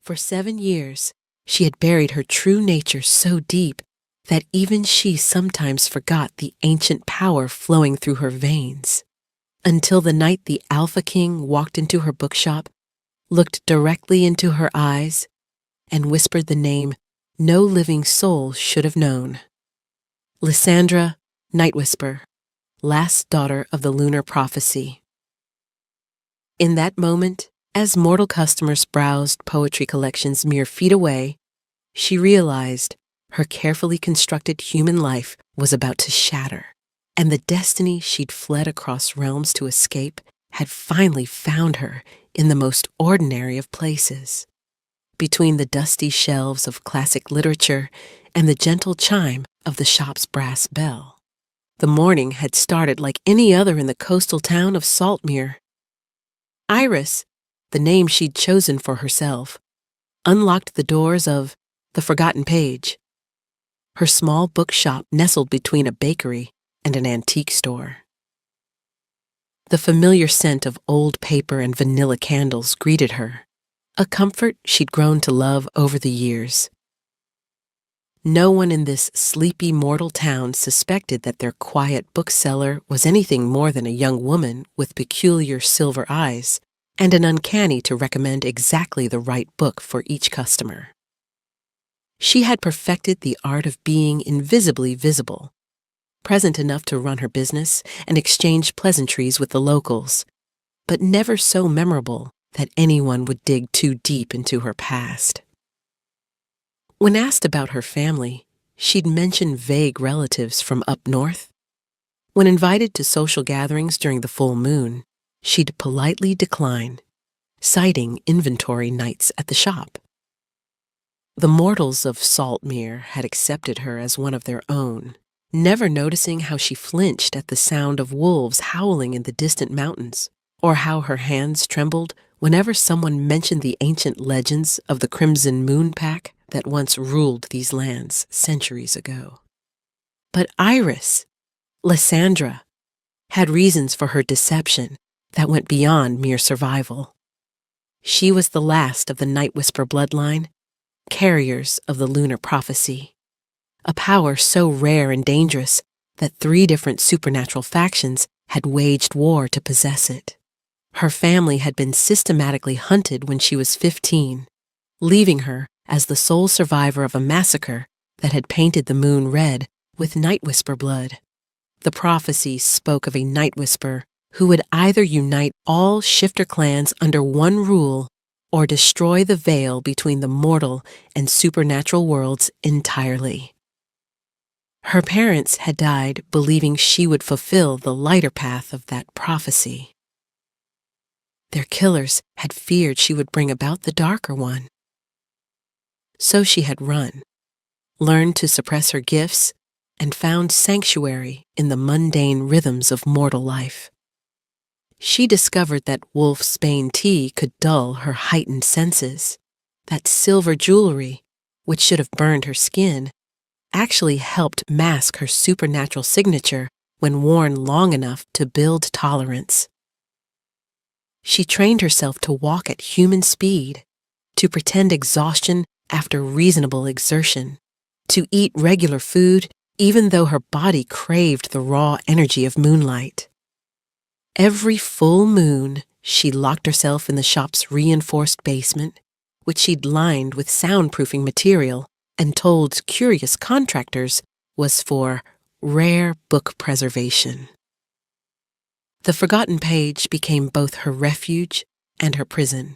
For 7 years, she had buried her true nature so deep that even she sometimes forgot the ancient power flowing through her veins. Until the night the Alpha King walked into her bookshop, looked directly into her eyes, and whispered the name no living soul should have known. Lysandra Nightwisper, last daughter of the Lunar Prophecy. In that moment, as mortal customers browsed poetry collections mere feet away, she realized her carefully constructed human life was about to shatter, and the destiny she'd fled across realms to escape had finally found her in the most ordinary of places. Between the dusty shelves of classic literature and the gentle chime of the shop's brass bell. The morning had started like any other in the coastal town of Saltmere. Iris, the name she'd chosen for herself, unlocked the doors of The Forgotten Page, her small bookshop nestled between a bakery and an antique store. The familiar scent of old paper and vanilla candles greeted her, a comfort she'd grown to love over the years. No one in this sleepy mortal town suspected that their quiet bookseller was anything more than a young woman with peculiar silver eyes and an uncanny to recommend exactly the right book for each customer. She had perfected the art of being invisibly visible, present enough to run her business and exchange pleasantries with the locals, but never so memorable that anyone would dig too deep into her past. When asked about her family, she'd mention vague relatives from up north. When invited to social gatherings during the full moon, she'd politely decline, citing inventory nights at the shop. The mortals of Saltmere had accepted her as one of their own, never noticing how she flinched at the sound of wolves howling in the distant mountains, or how her hands trembled whenever someone mentioned the ancient legends of the Crimson Moon Pack that once ruled these lands centuries ago. But Iris, Lysandra, had reasons for her deception that went beyond mere survival. She was the last of the Nightwisper bloodline, carriers of the Lunar Prophecy, a power so rare and dangerous that 3 different supernatural factions had waged war to possess it. Her family had been systematically hunted when she was 15, leaving her as the sole survivor of a massacre that had painted the moon red with Nightwisper blood. The prophecy spoke of a Nightwisper who would either unite all shifter clans under one rule or destroy the veil between the mortal and supernatural worlds entirely. Her parents had died believing she would fulfill the lighter path of that prophecy. Their killers had feared she would bring about the darker one. So she had run, learned to suppress her gifts, and found sanctuary in the mundane rhythms of mortal life. She discovered that wolfsbane tea could dull her heightened senses, that silver jewelry, which should have burned her skin, actually helped mask her supernatural signature when worn long enough to build tolerance. She trained herself to walk at human speed, to pretend exhaustion after reasonable exertion, to eat regular food even though her body craved the raw energy of moonlight. Every full moon, she locked herself in the shop's reinforced basement, which she'd lined with soundproofing material and told curious contractors was for rare book preservation. The Forgotten Page became both her refuge and her prison.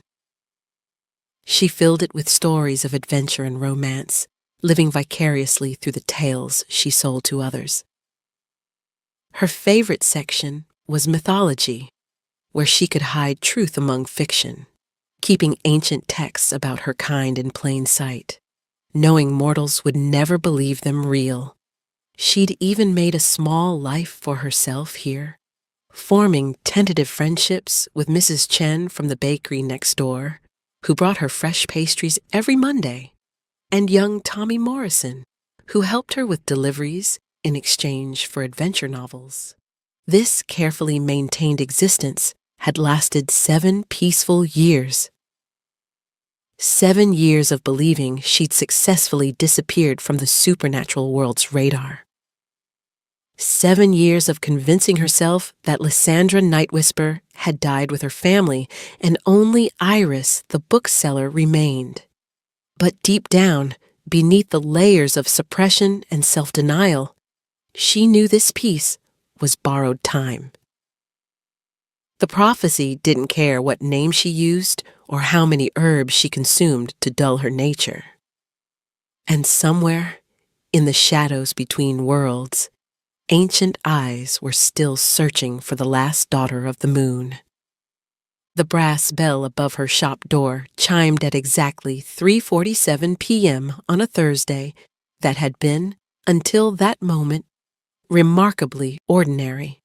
She filled it with stories of adventure and romance, living vicariously through the tales she sold to others. Her favorite section was mythology, where she could hide truth among fiction, keeping ancient texts about her kind in plain sight, knowing mortals would never believe them real. She'd even made a small life for herself here, forming tentative friendships with Mrs. Chen from the bakery next door, who brought her fresh pastries every Monday, and young Tommy Morrison, who helped her with deliveries in exchange for adventure novels. This carefully maintained existence had lasted 7 peaceful years. 7 years of believing she'd successfully disappeared from the supernatural world's radar. 7 years of convincing herself that Lysandra Nightwhisper had died with her family and only Iris, the bookseller, remained. But deep down, beneath the layers of suppression and self-denial, she knew this peace was borrowed time. The prophecy didn't care what name she used or how many herbs she consumed to dull her nature. And somewhere, in the shadows between worlds, ancient eyes were still searching for the last daughter of the moon. The brass bell above her shop door chimed at exactly 3:47 p.m. on a Thursday that had been, until that moment, remarkably ordinary.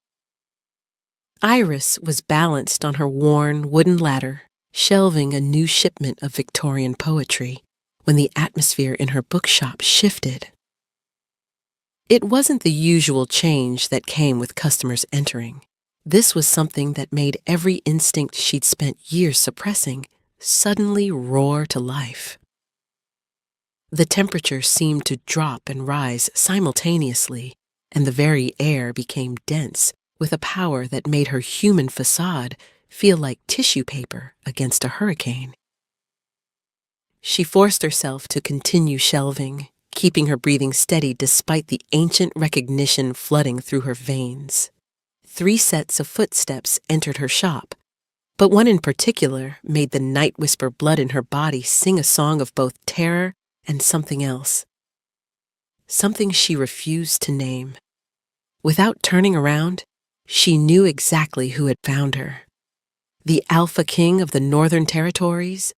Iris was balanced on her worn wooden ladder, shelving a new shipment of Victorian poetry, when the atmosphere in her bookshop shifted. It wasn't the usual change that came with customers entering. This was something that made every instinct she'd spent years suppressing suddenly roar to life. The temperature seemed to drop and rise simultaneously, and the very air became dense with a power that made her human facade feel like tissue paper against a hurricane. She forced herself to continue shelving, keeping her breathing steady despite the ancient recognition flooding through her veins. 3 sets of footsteps entered her shop, but one in particular made the Nightwhisper blood in her body sing a song of both terror and something else. Something she refused to name. Without turning around, she knew exactly who had found her. The Alpha King of the Northern Territories,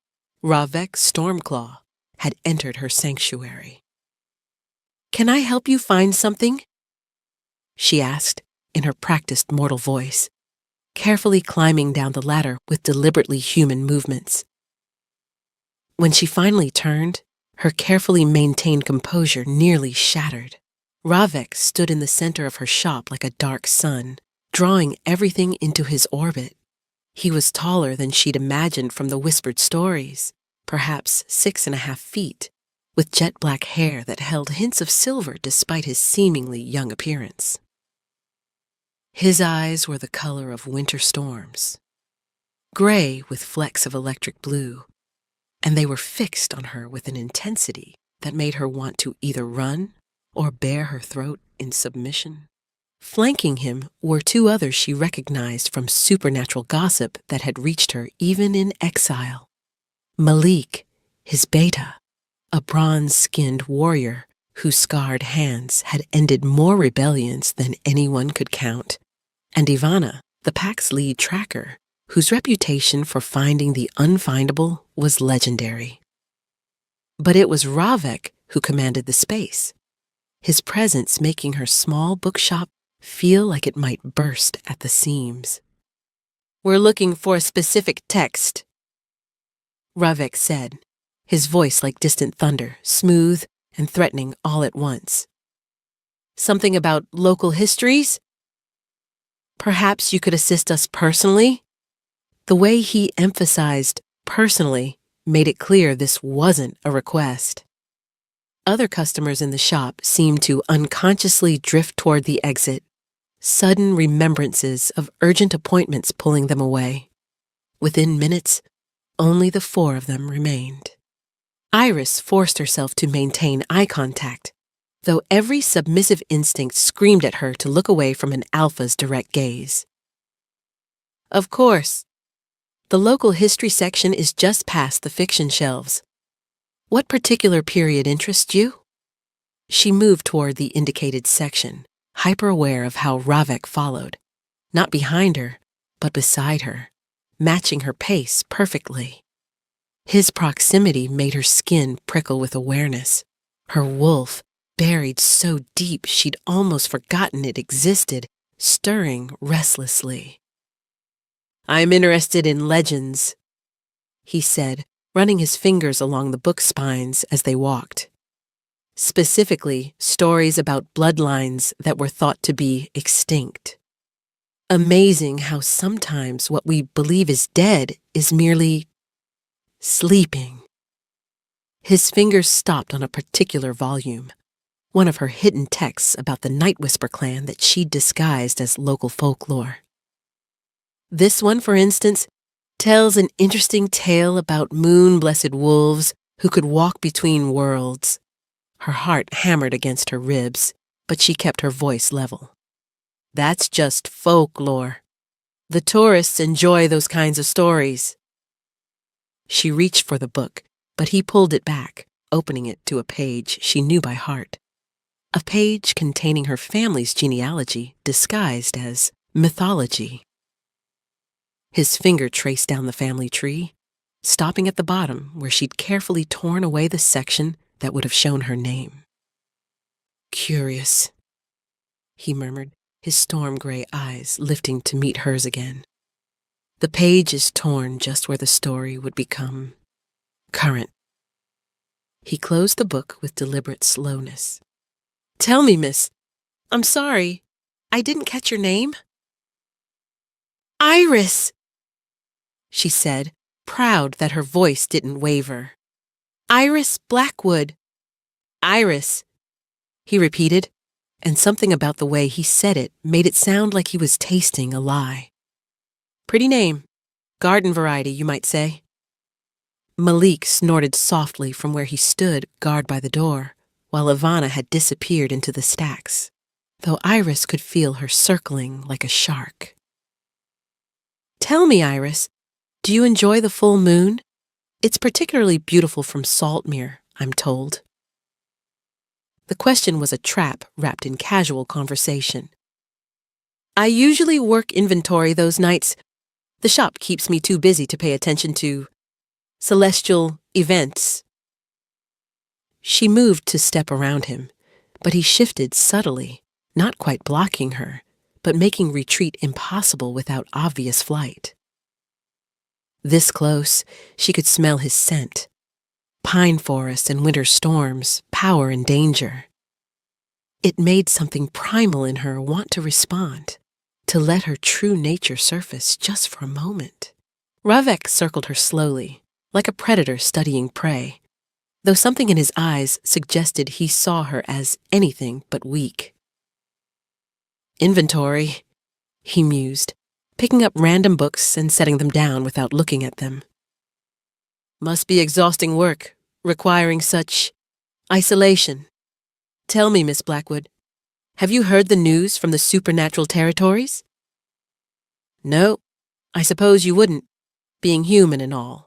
Ravek Stormclaw, had entered her sanctuary. "Can I help you find something?" she asked in her practiced mortal voice, carefully climbing down the ladder with deliberately human movements. When she finally turned, her carefully maintained composure nearly shattered. Ravek stood in the center of her shop like a dark sun, drawing everything into his orbit. He was taller than she'd imagined from the whispered stories, perhaps 6.5 feet, with jet-black hair that held hints of silver despite his seemingly young appearance. His eyes were the color of winter storms, gray with flecks of electric blue, and they were fixed on her with an intensity that made her want to either run or bare her throat in submission. Flanking him were 2 others she recognized from supernatural gossip that had reached her even in exile. Malik, his beta, a bronze-skinned warrior whose scarred hands had ended more rebellions than anyone could count, and Ivana, the pack's lead tracker, whose reputation for finding the unfindable was legendary. But it was Ravek who commanded the space, his presence making her small bookshop feel like it might burst at the seams. "We're looking for a specific text," Ravek said, his voice like distant thunder, smooth and threatening all at once. "Something about local histories? Perhaps you could assist us personally?" The way he emphasized personally made it clear this wasn't a request. Other customers in the shop seemed to unconsciously drift toward the exit, sudden remembrances of urgent appointments pulling them away. Within minutes, only the 4 of them remained. Iris forced herself to maintain eye contact, though every submissive instinct screamed at her to look away from an alpha's direct gaze. "Of course. The local history section is just past the fiction shelves. What particular period interests you?" She moved toward the indicated section, hyper-aware of how Ravek followed, not behind her, but beside her, matching her pace perfectly. His proximity made her skin prickle with awareness, her wolf, buried so deep she'd almost forgotten it existed, stirring restlessly. "I'm interested in legends," he said, running his fingers along the book spines as they walked. Specifically, stories about bloodlines that were thought to be extinct. Amazing how sometimes what we believe is dead is merely sleeping. His fingers stopped on a particular volume, one of her hidden texts about the Night Whisper clan that she'd disguised as local folklore. This one, for instance, tells an interesting tale about moon-blessed wolves who could walk between worlds. Her heart hammered against her ribs, but she kept her voice level. That's just folklore. The tourists enjoy those kinds of stories. She reached for the book, but he pulled it back, opening it to a page she knew by heart. A page containing her family's genealogy disguised as mythology. His finger traced down the family tree, stopping at the bottom where she'd carefully torn away the section that would have shown her name. Curious, he murmured, his storm-gray eyes lifting to meet hers again. The page is torn just where the story would become current. He closed the book with deliberate slowness. Tell me, miss. I'm sorry. I didn't catch your name. Iris, she said, proud that her voice didn't waver. Iris Blackwood. Iris, he repeated, and something about the way he said it made it sound like he was tasting a lie. Pretty name. Garden variety, you might say. Malik snorted softly from where he stood guard by the door, while Ivana had disappeared into the stacks, though Iris could feel her circling like a shark. Tell me, Iris, do you enjoy the full moon? It's particularly beautiful from Saltmere, I'm told. The question was a trap wrapped in casual conversation. I usually work inventory those nights. The shop keeps me too busy to pay attention to celestial events. She moved to step around him, but he shifted subtly, not quite blocking her, but making retreat impossible without obvious flight. This close, she could smell his scent. Pine forests and winter storms, power and danger. It made something primal in her want to respond, to let her true nature surface just for a moment. Ravek circled her slowly, like a predator studying prey, though something in his eyes suggested he saw her as anything but weak. Inventory, he mused, picking up random books and setting them down without looking at them. Must be exhausting work, requiring such isolation. Tell me, Miss Blackwood, have you heard the news from the supernatural territories? No, I suppose you wouldn't, being human and all.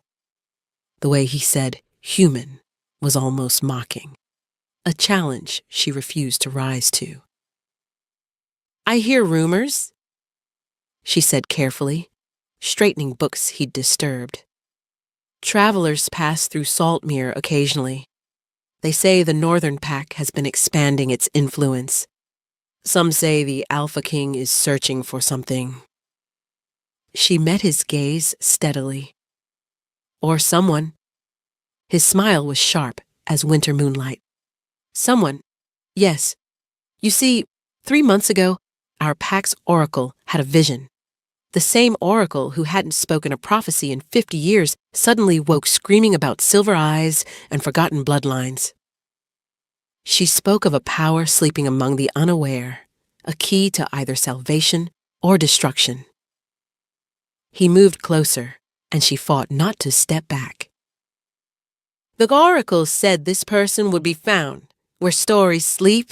The way he said human was almost mocking, a challenge she refused to rise to. I hear rumors, she said carefully, straightening books he'd disturbed. Travelers pass through Saltmere occasionally. They say the Northern Pack has been expanding its influence. Some say the Alpha King is searching for something. She met his gaze steadily. Or someone. His smile was sharp as winter moonlight. Someone, yes. You see, 3 months ago, our pack's oracle had a vision. The same oracle who hadn't spoken a prophecy in 50 years suddenly woke screaming about silver eyes and forgotten bloodlines. She spoke of a power sleeping among the unaware, a key to either salvation or destruction. He moved closer, and she fought not to step back. The oracle said this person would be found where stories sleep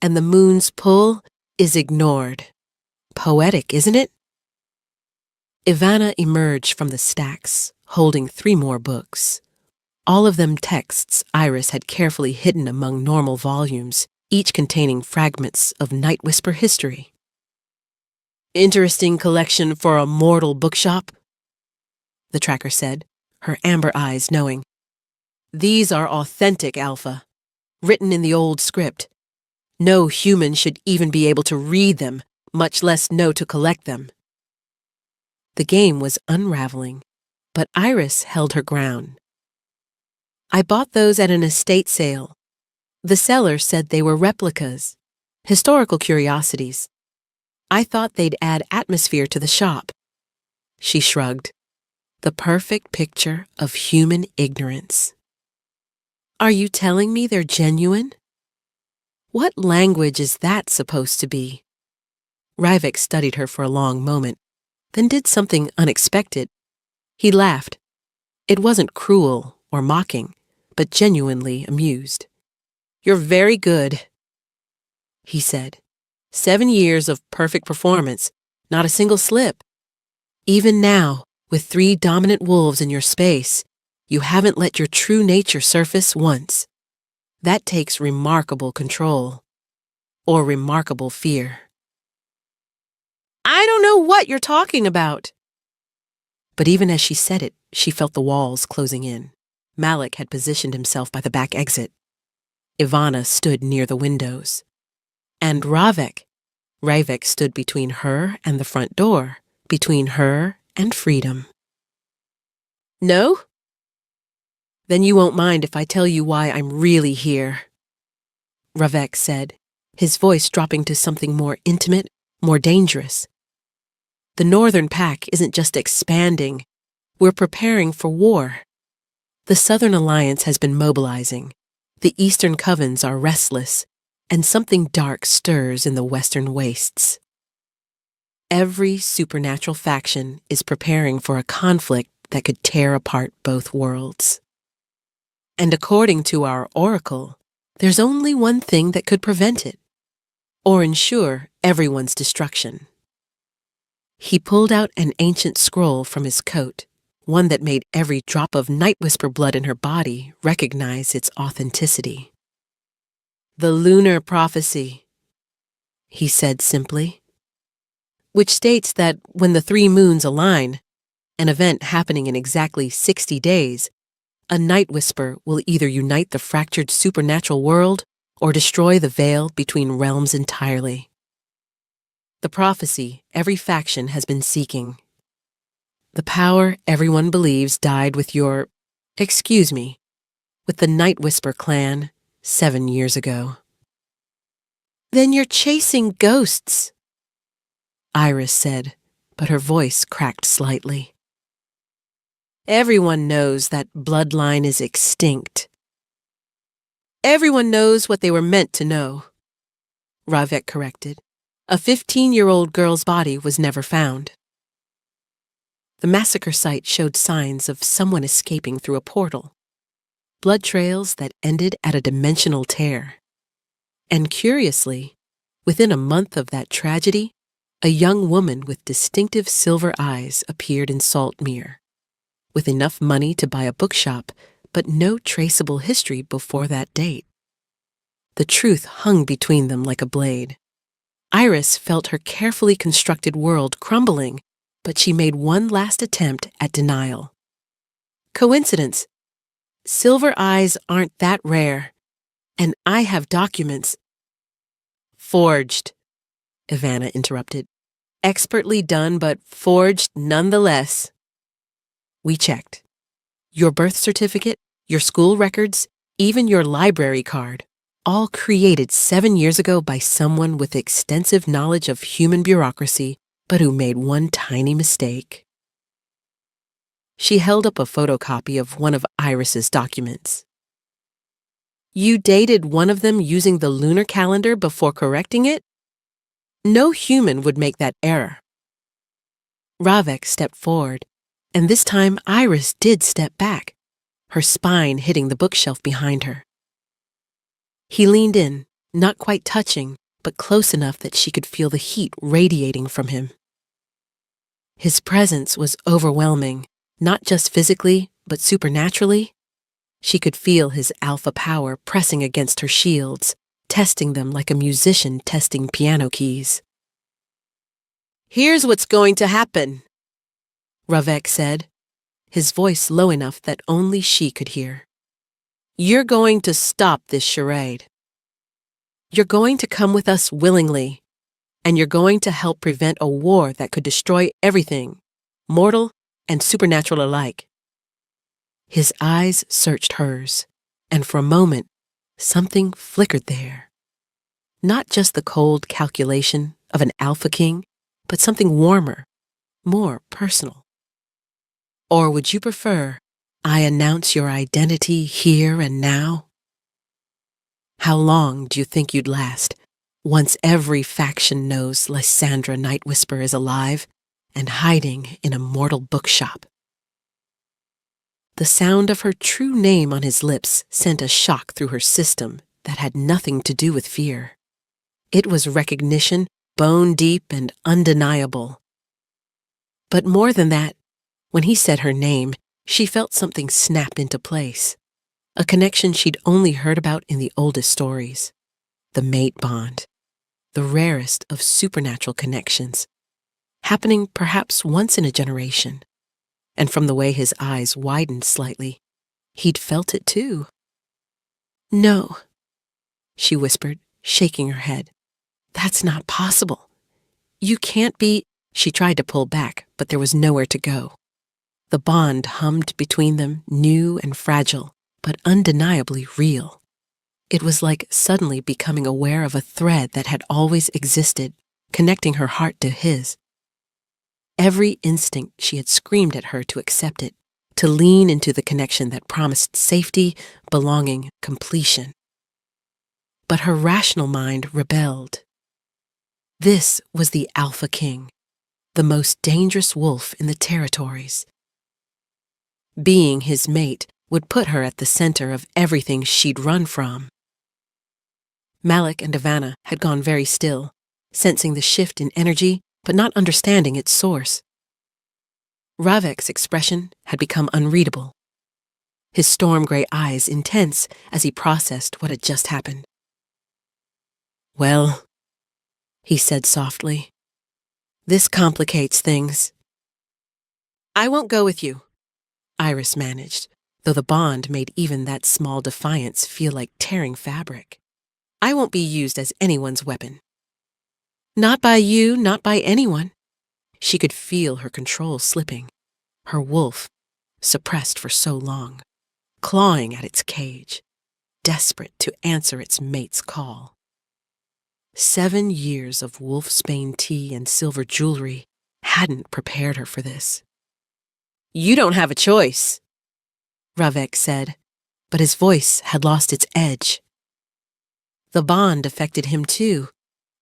and the moon's pull is ignored. Poetic, isn't it? Ivana emerged from the stacks, holding 3 more books. All of them texts Iris had carefully hidden among normal volumes, each containing fragments of Night Whisper history. Interesting collection for a mortal bookshop, the tracker said, her amber eyes knowing. These are authentic, Alpha, written in the old script. No human should even be able to read them, much less know to collect them. The game was unraveling, but Iris held her ground. I bought those at an estate sale. The seller said they were replicas, historical curiosities. I thought they'd add atmosphere to the shop. She shrugged. The perfect picture of human ignorance. Are you telling me they're genuine? What language is that supposed to be? Rivik studied her for a long moment, then did something unexpected. He laughed. It wasn't cruel or mocking, but genuinely amused. "You're very good," he said. "7 years of perfect performance, not a single slip. Even now, with 3 dominant wolves in your space, you haven't let your true nature surface once. That takes remarkable control, or remarkable fear." "I don't know what you're talking about." But even as she said it, she felt the walls closing in. Malik had positioned himself by the back exit. Ivana stood near the windows. And Rivik stood between her and the front door, between her and freedom. "No? Then you won't mind if I tell you why I'm really here," Rivik said, his voice dropping to something more intimate, more dangerous. "The Northern Pack isn't just expanding. We're preparing for war. The Southern Alliance has been mobilizing. The Eastern Covens are restless, and something dark stirs in the Western wastes. Every supernatural faction is preparing for a conflict that could tear apart both worlds. And according to our oracle, there's only one thing that could prevent it, or ensure everyone's destruction." He pulled out an ancient scroll from his coat, one that made every drop of Night Whisper blood in her body recognize its authenticity. "The Lunar Prophecy," he said simply, "which states that when the 3 moons align, an event happening in exactly 60 days, a Night Whisper will either unite the fractured supernatural world or destroy the veil between realms entirely. The prophecy every faction has been seeking. The power everyone believes died with with the Night Whisper clan 7 years ago." "Then you're chasing ghosts," Iris said, but her voice cracked slightly. "Everyone knows that bloodline is extinct. Everyone knows what they were meant to know," Rivik corrected. "A 15-year-old girl's body was never found." The massacre site showed signs of someone escaping through a portal, blood trails that ended at a dimensional tear. And curiously, within a month of that tragedy, a young woman with distinctive silver eyes appeared in Saltmere, with enough money to buy a bookshop, but no traceable history before that date. The truth hung between them like a blade. Iris felt her carefully constructed world crumbling, but she made one last attempt at denial. "Coincidence. Silver eyes aren't that rare, and I have documents." "Forged," Ivana interrupted. "Expertly done, but forged nonetheless." "We checked. Your birth certificate, your school records, even your library card, all created 7 years ago by someone with extensive knowledge of human bureaucracy, but who made one tiny mistake." She held up a photocopy of one of Iris's documents. "You dated one of them using the lunar calendar before correcting it? No human would make that error." Rivik stepped forward, and this time Iris did step back, her spine hitting the bookshelf behind her. He leaned in, not quite touching, but close enough that she could feel the heat radiating from him. His presence was overwhelming, not just physically, but supernaturally. She could feel his alpha power pressing against her shields, testing them like a musician testing piano keys. "Here's what's going to happen," Rivik said, his voice low enough that only she could hear. "You're going to stop this charade. You're going to come with us willingly, and you're going to help prevent a war that could destroy everything, mortal and supernatural alike." His eyes searched hers, and for a moment, something flickered there. Not just the cold calculation of an Alpha King, but something warmer, more personal. "Or would you prefer I announce your identity here and now?" How long do you think you'd last, once every faction knows Lysandra Night Whisper is alive and hiding in a mortal bookshop? The sound of her true name on his lips sent a shock through her system that had nothing to do with fear. It was recognition, bone deep and undeniable. But more than that, when he said her name, she felt something snap into place. A connection she'd only heard about in the oldest stories. The mate bond. The rarest of supernatural connections. Happening perhaps once in a generation. And from the way his eyes widened slightly, he'd felt it too. "No," she whispered, shaking her head. "That's not possible. You can't be—" She tried to pull back, but there was nowhere to go. The bond hummed between them, new and fragile, but undeniably real. It was like suddenly becoming aware of a thread that had always existed, connecting her heart to his. Every instinct she had screamed at her to accept it, to lean into the connection that promised safety, belonging, completion. But her rational mind rebelled. This was the Alpha King, the most dangerous wolf in the territories. Being his mate would put her at the center of everything she'd run from. Malik and Ivana had gone very still, sensing the shift in energy, but not understanding its source. Ravek's expression had become unreadable, his storm-gray eyes intense as he processed what had just happened. "Well," he said softly, "this complicates things." "I won't go with you," Iris managed, though the bond made even that small defiance feel like tearing fabric. "I won't be used as anyone's weapon." "Not by you, not by anyone." She could feel her control slipping, her wolf, suppressed for so long, clawing at its cage, desperate to answer its mate's call. 7 years of wolfsbane tea and silver jewelry hadn't prepared her for this. "You don't have a choice," Ravek said, but his voice had lost its edge. The bond affected him too.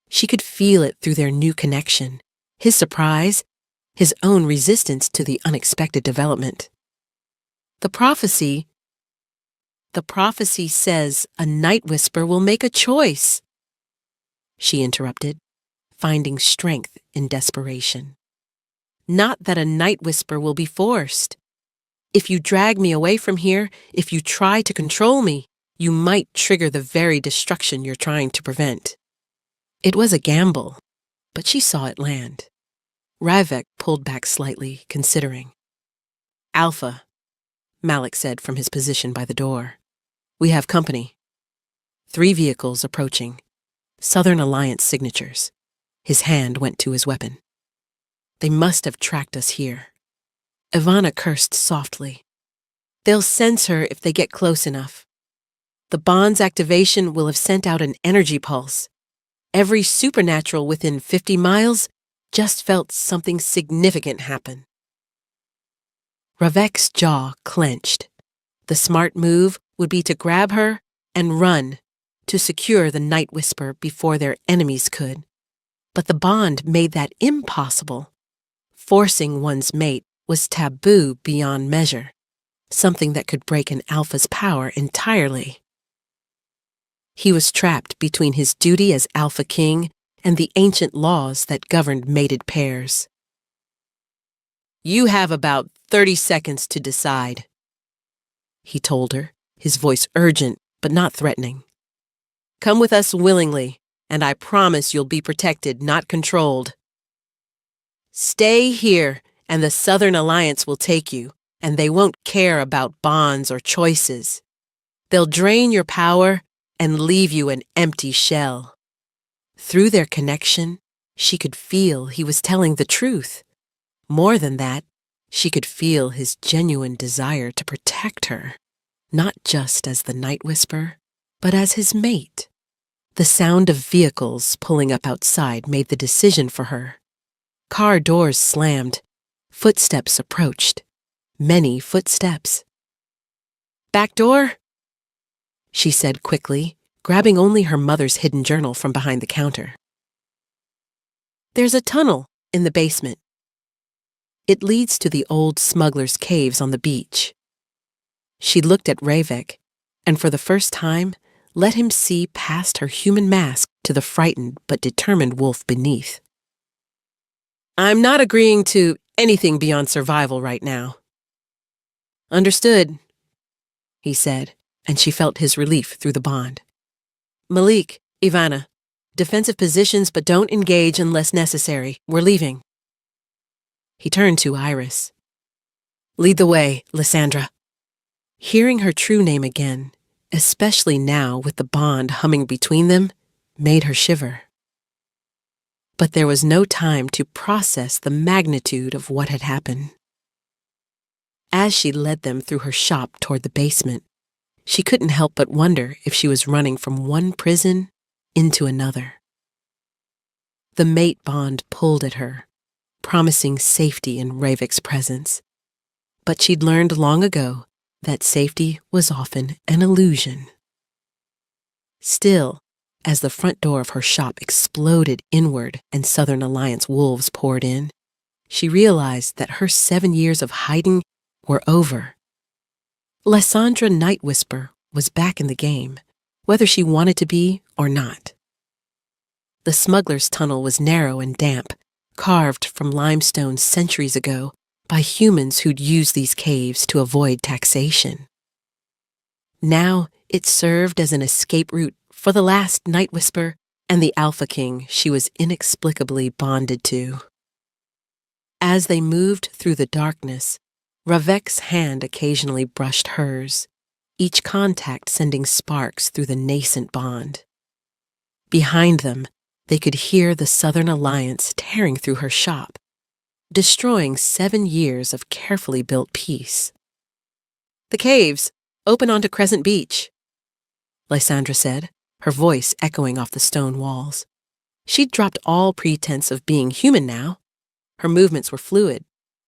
She could feel it through their new connection, his surprise, his own resistance to the unexpected development. The prophecy says a Night Whisper will make a choice," she interrupted, finding strength in desperation. "Not that a Night Whisper will be forced. If you drag me away from here, if you try to control me, you might trigger the very destruction you're trying to prevent." It was a gamble, but she saw it land. Ravek pulled back slightly, considering. "Alpha," Malik said from his position by the door. "We have company." 3 vehicles approaching. Southern Alliance signatures. His hand went to his weapon. "They must have tracked us here." Ivana cursed softly. "They'll sense her if they get close enough. The bond's activation will have sent out an energy pulse. Every supernatural within 50 miles just felt something significant happen." Ravek's jaw clenched. The smart move would be to grab her and run, to secure the Night Whisper before their enemies could. But the bond made that impossible. Forcing one's mate was taboo beyond measure, something that could break an alpha's power entirely. He was trapped between his duty as Alpha King and the ancient laws that governed mated pairs. "You have about 30 seconds to decide," he told her, his voice urgent but not threatening. "Come with us willingly, and I promise you'll be protected, not controlled. Stay here, and the Southern Alliance will take you, and they won't care about bonds or choices. They'll drain your power and leave you an empty shell." Through their connection, she could feel he was telling the truth. More than that, she could feel his genuine desire to protect her, not just as the Night Whisper, but as his mate. The sound of vehicles pulling up outside made the decision for her. Car doors slammed. Footsteps approached. Many footsteps. "Back door," she said quickly, grabbing only her mother's hidden journal from behind the counter. There's a tunnel in the basement. It leads to the old smuggler's caves on the beach. She looked at Ravek, and for the first time, let him see past her human mask to the frightened but determined wolf beneath. I'm not agreeing to anything beyond survival right now. Understood, he said, and she felt his relief through the bond. Malik, Ivana, defensive positions but don't engage unless necessary. We're leaving. He turned to Iris. Lead the way, Lysandra. Hearing her true name again, especially now with the bond humming between them, made her shiver. But there was no time to process the magnitude of what had happened. As she led them through her shop toward the basement, she couldn't help but wonder if she was running from one prison into another. The mate bond pulled at her, promising safety in Ravek's presence. But she'd learned long ago that safety was often an illusion. Still, as the front door of her shop exploded inward and Southern Alliance wolves poured in, she realized that her 7 years of hiding were over. Lysandra Nightwhisper was back in the game, whether she wanted to be or not. The smuggler's tunnel was narrow and damp, carved from limestone centuries ago by humans who'd used these caves to avoid taxation. Now it served as an escape route for the last Nightwhisper and the Alpha King she was inexplicably bonded to. As they moved through the darkness, Ravek's hand occasionally brushed hers, each contact sending sparks through the nascent bond. Behind them, they could hear the Southern Alliance tearing through her shop, destroying 7 years of carefully built peace. The caves open onto Crescent Beach, Lysandra said, her voice echoing off the stone walls. She'd dropped all pretense of being human now. Her movements were fluid,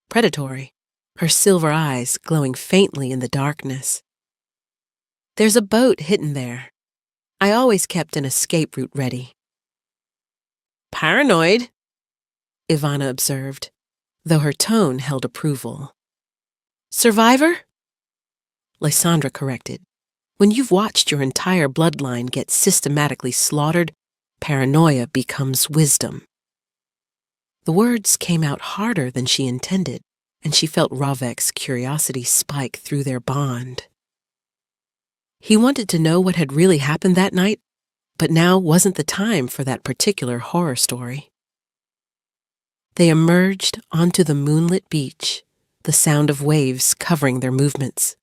predatory, her silver eyes glowing faintly in the darkness. There's a boat hidden there. I always kept an escape route ready. Paranoid, Ivana observed, though her tone held approval. Survivor? Lysandra corrected. When you've watched your entire bloodline get systematically slaughtered, paranoia becomes wisdom. The words came out harder than she intended, and she felt Ravek's curiosity spike through their bond. He wanted to know what had really happened that night, but now wasn't the time for that particular horror story. They emerged onto the moonlit beach, the sound of waves covering their movements.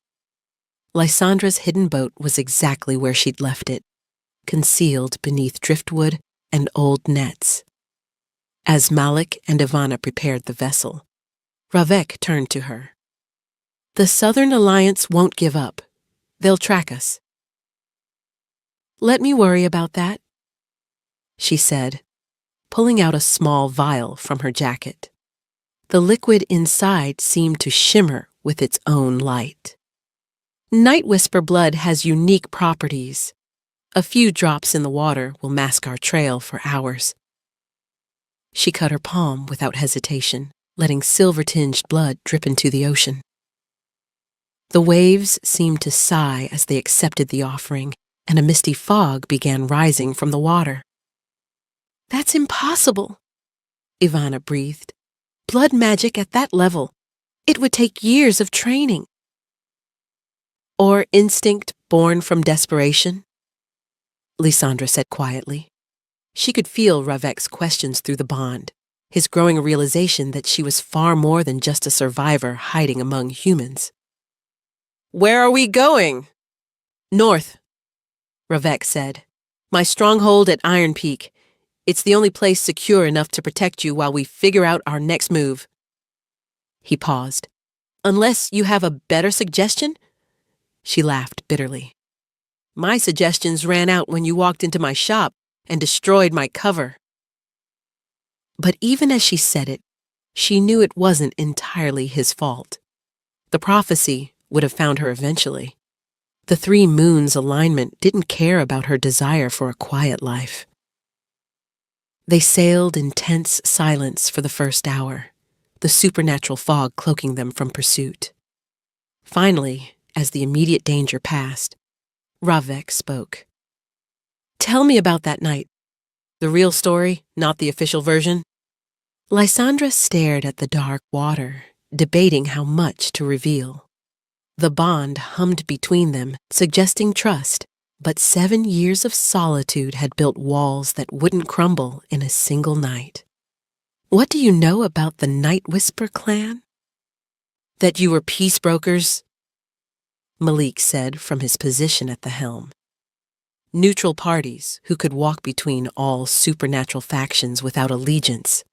Lysandra's hidden boat was exactly where she'd left it, concealed beneath driftwood and old nets. As Malik and Ivana prepared the vessel, Ravek turned to her. The Southern Alliance won't give up. They'll track us. Let me worry about that, she said, pulling out a small vial from her jacket. The liquid inside seemed to shimmer with its own light. Nightwhisper blood has unique properties. A few drops in the water will mask our trail for hours. She cut her palm without hesitation, letting silver-tinged blood drip into the ocean. The waves seemed to sigh as they accepted the offering, and a misty fog began rising from the water. That's impossible, Ivana breathed. Blood magic at that level. It would take years of training. Or instinct born from desperation, Lysandra said quietly. She could feel Ravek's questions through the bond, his growing realization that she was far more than just a survivor hiding among humans. Where are we going? North, Ravek said. My stronghold at Iron Peak. It's the only place secure enough to protect you while we figure out our next move. He paused. Unless you have a better suggestion? She laughed bitterly. My suggestions ran out when you walked into my shop and destroyed my cover. But even as she said it, she knew it wasn't entirely his fault. The prophecy would have found her eventually. The 3 moons' alignment didn't care about her desire for a quiet life. They sailed in tense silence for the first hour, the supernatural fog cloaking them from pursuit. Finally, as the immediate danger passed, Ravek spoke. "Tell me about that night. The real story, not the official version." Lysandra stared at the dark water, debating how much to reveal. The bond hummed between them, suggesting trust, but 7 years of solitude had built walls that wouldn't crumble in a single night. "What do you know about the Night Whisper clan?" "That you were peace brokers," Malik said from his position at the helm. "Neutral parties who could walk between all supernatural factions without allegiance.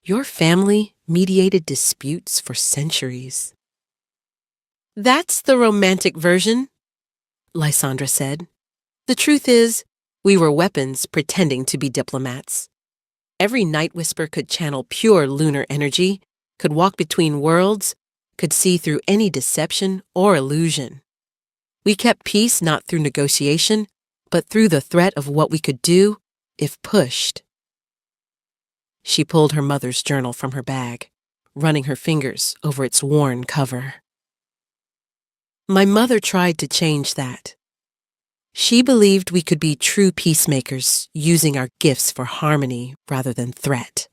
Your family mediated disputes for centuries." "That's the romantic version," Lysandra said. "The truth is, we were weapons pretending to be diplomats. Every Night Whisper could channel pure lunar energy, could walk between worlds, could see through any deception or illusion. We kept peace not through negotiation, but through the threat of what we could do if pushed." She pulled her mother's journal from her bag, running her fingers over its worn cover. "My mother tried to change that. She believed we could be true peacemakers, using our gifts for harmony rather than threat.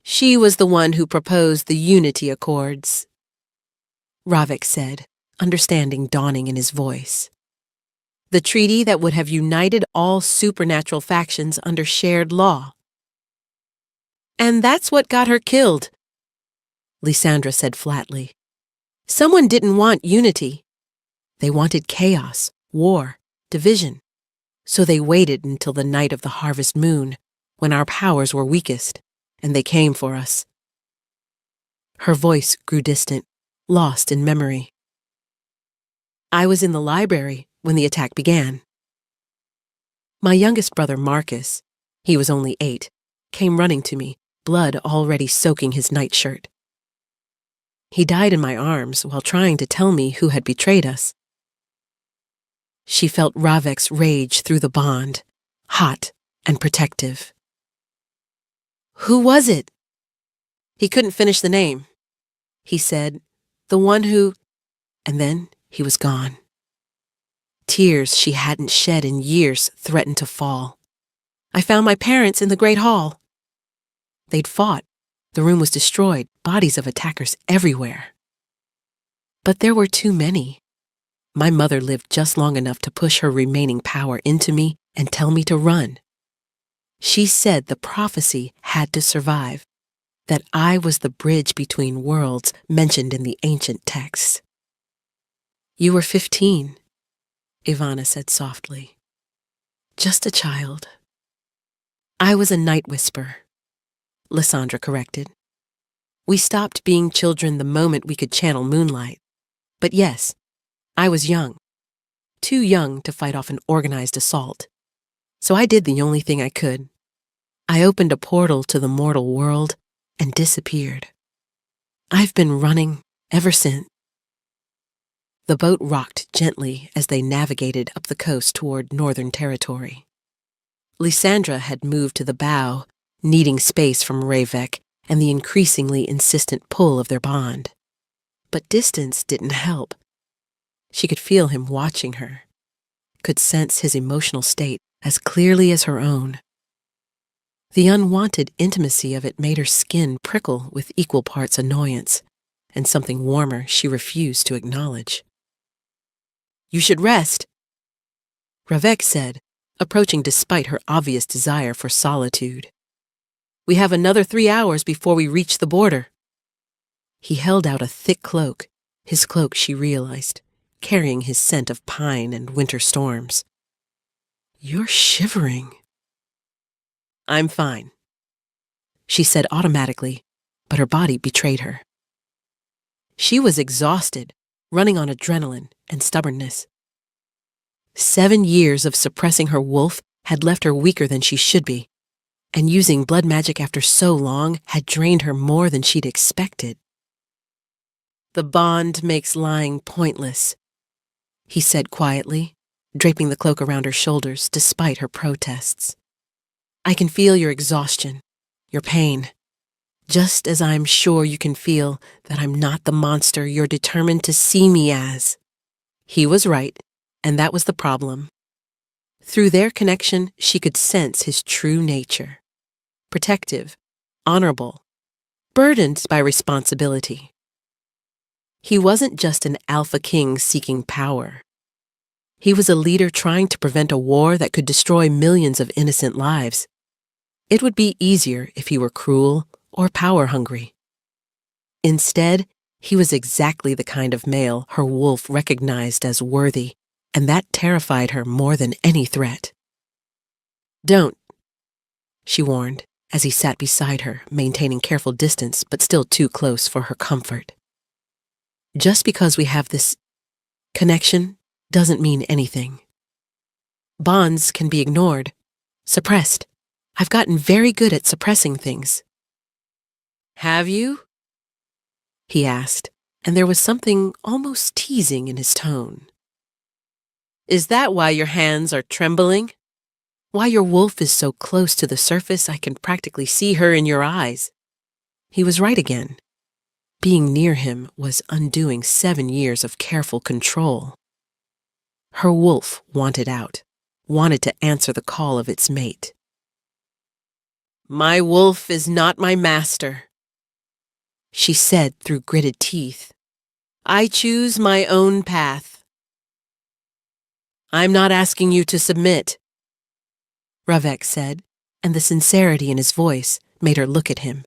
She was the one who proposed the Unity Accords," Ravek said, understanding dawning in his voice. "The treaty that would have united all supernatural factions under shared law." "And that's what got her killed," Lysandra said flatly. "Someone didn't want unity. They wanted chaos, war, division. So they waited until the night of the harvest moon, when our powers were weakest, and they came for us." Her voice grew distant, lost in memory. "I was in the library when the attack began. My youngest brother, Marcus, he was only 8, came running to me, blood already soaking his nightshirt. He died in my arms while trying to tell me who had betrayed us." She felt Ravek's rage through the bond, hot and protective. "Who was it?" "He couldn't finish the name. He said, 'The one who—'" and then he was gone. Tears she hadn't shed in years threatened to fall. "I found my parents in the Great Hall. They'd fought. The room was destroyed, bodies of attackers everywhere. But there were too many. My mother lived just long enough to push her remaining power into me and tell me to run. She said the prophecy had to survive, that I was the bridge between worlds mentioned in the ancient texts." "You were 15, Ivana said softly. "Just a child." "I was a Night Whisper," Lysandra corrected. "We stopped being children the moment we could channel moonlight. But yes, I was young. Too young to fight off an organized assault. So I did the only thing I could. I opened a portal to the mortal world and disappeared. I've been running ever since." The boat rocked gently as they navigated up the coast toward Northern Territory. Lysandra had moved to the bow, needing space from Ravek and the increasingly insistent pull of their bond. But distance didn't help. She could feel him watching her, could sense his emotional state as clearly as her own. The unwanted intimacy of it made her skin prickle with equal parts annoyance, and something warmer she refused to acknowledge. "You should rest," Ravek said, approaching despite her obvious desire for solitude. "We have another 3 hours before we reach the border." He held out a thick cloak, his cloak, she realized, carrying his scent of pine and winter storms. "You're shivering." "I'm fine," she said automatically, but her body betrayed her. She was exhausted, running on adrenaline and stubbornness. 7 years of suppressing her wolf had left her weaker than she should be, and using blood magic after so long had drained her more than she'd expected. "The bond makes lying pointless," he said quietly, draping the cloak around her shoulders despite her protests. I can feel your exhaustion, your pain, just as I'm sure you can feel that I'm not the monster you're determined to see me as. He was right, and that was the problem. Through their connection, she could sense his true nature. Protective, honorable, burdened by responsibility. He wasn't just an alpha king seeking power. He was a leader trying to prevent a war that could destroy millions of innocent lives. It would be easier if he were cruel or power-hungry. Instead, he was exactly the kind of male her wolf recognized as worthy, and that terrified her more than any threat. Don't, she warned, as he sat beside her, maintaining careful distance but still too close for her comfort. Just because we have this connection doesn't mean anything. Bonds can be ignored, suppressed. I've gotten very good at suppressing things. Have you? He asked, and there was something almost teasing in his tone. Is that why your hands are trembling? Why your wolf is so close to the surface I can practically see her in your eyes? He was right again. Being near him was undoing 7 years of careful control. Her wolf wanted out, wanted to answer the call of its mate. My wolf is not my master, she said through gritted teeth. I choose my own path. I'm not asking you to submit, Ravek said, and the sincerity in his voice made her look at him.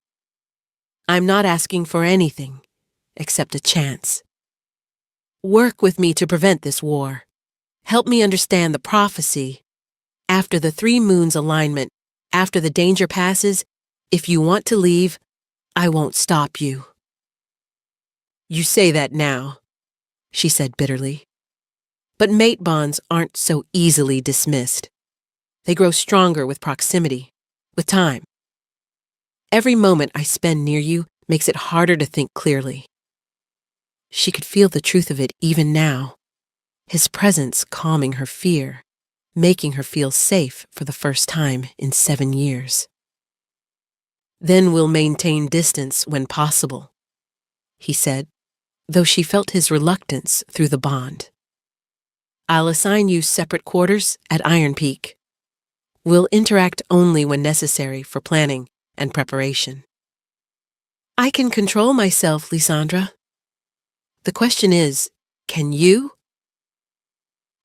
I'm not asking for anything except a chance. Work with me to prevent this war. Help me understand the prophecy. After the 3 moons alignment, after the danger passes, if you want to leave, I won't stop you. You say that now, she said bitterly. But mate bonds aren't so easily dismissed. They grow stronger with proximity, with time. Every moment I spend near you makes it harder to think clearly. She could feel the truth of it even now, his presence calming her fear, making her feel safe for the first time in 7 years. Then we'll maintain distance when possible, he said, though she felt his reluctance through the bond. I'll assign you separate quarters at Iron Peak. We'll interact only when necessary for planning and preparation. I can control myself, Lysandra. The question is, can you?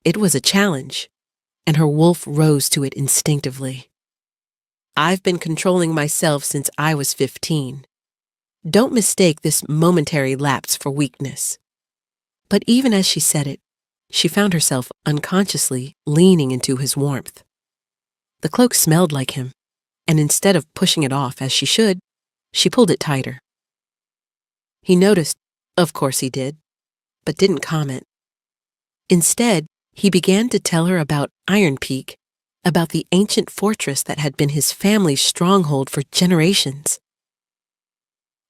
It was a challenge, and her wolf rose to it instinctively. I've been controlling myself since I was 15. Don't mistake this momentary lapse for weakness. But even as she said it, she found herself unconsciously leaning into his warmth. The cloak smelled like him, and instead of pushing it off as she should, she pulled it tighter. He noticed, of course he did, but didn't comment. Instead, he began to tell her about Iron Peak, about the ancient fortress that had been his family's stronghold for generations.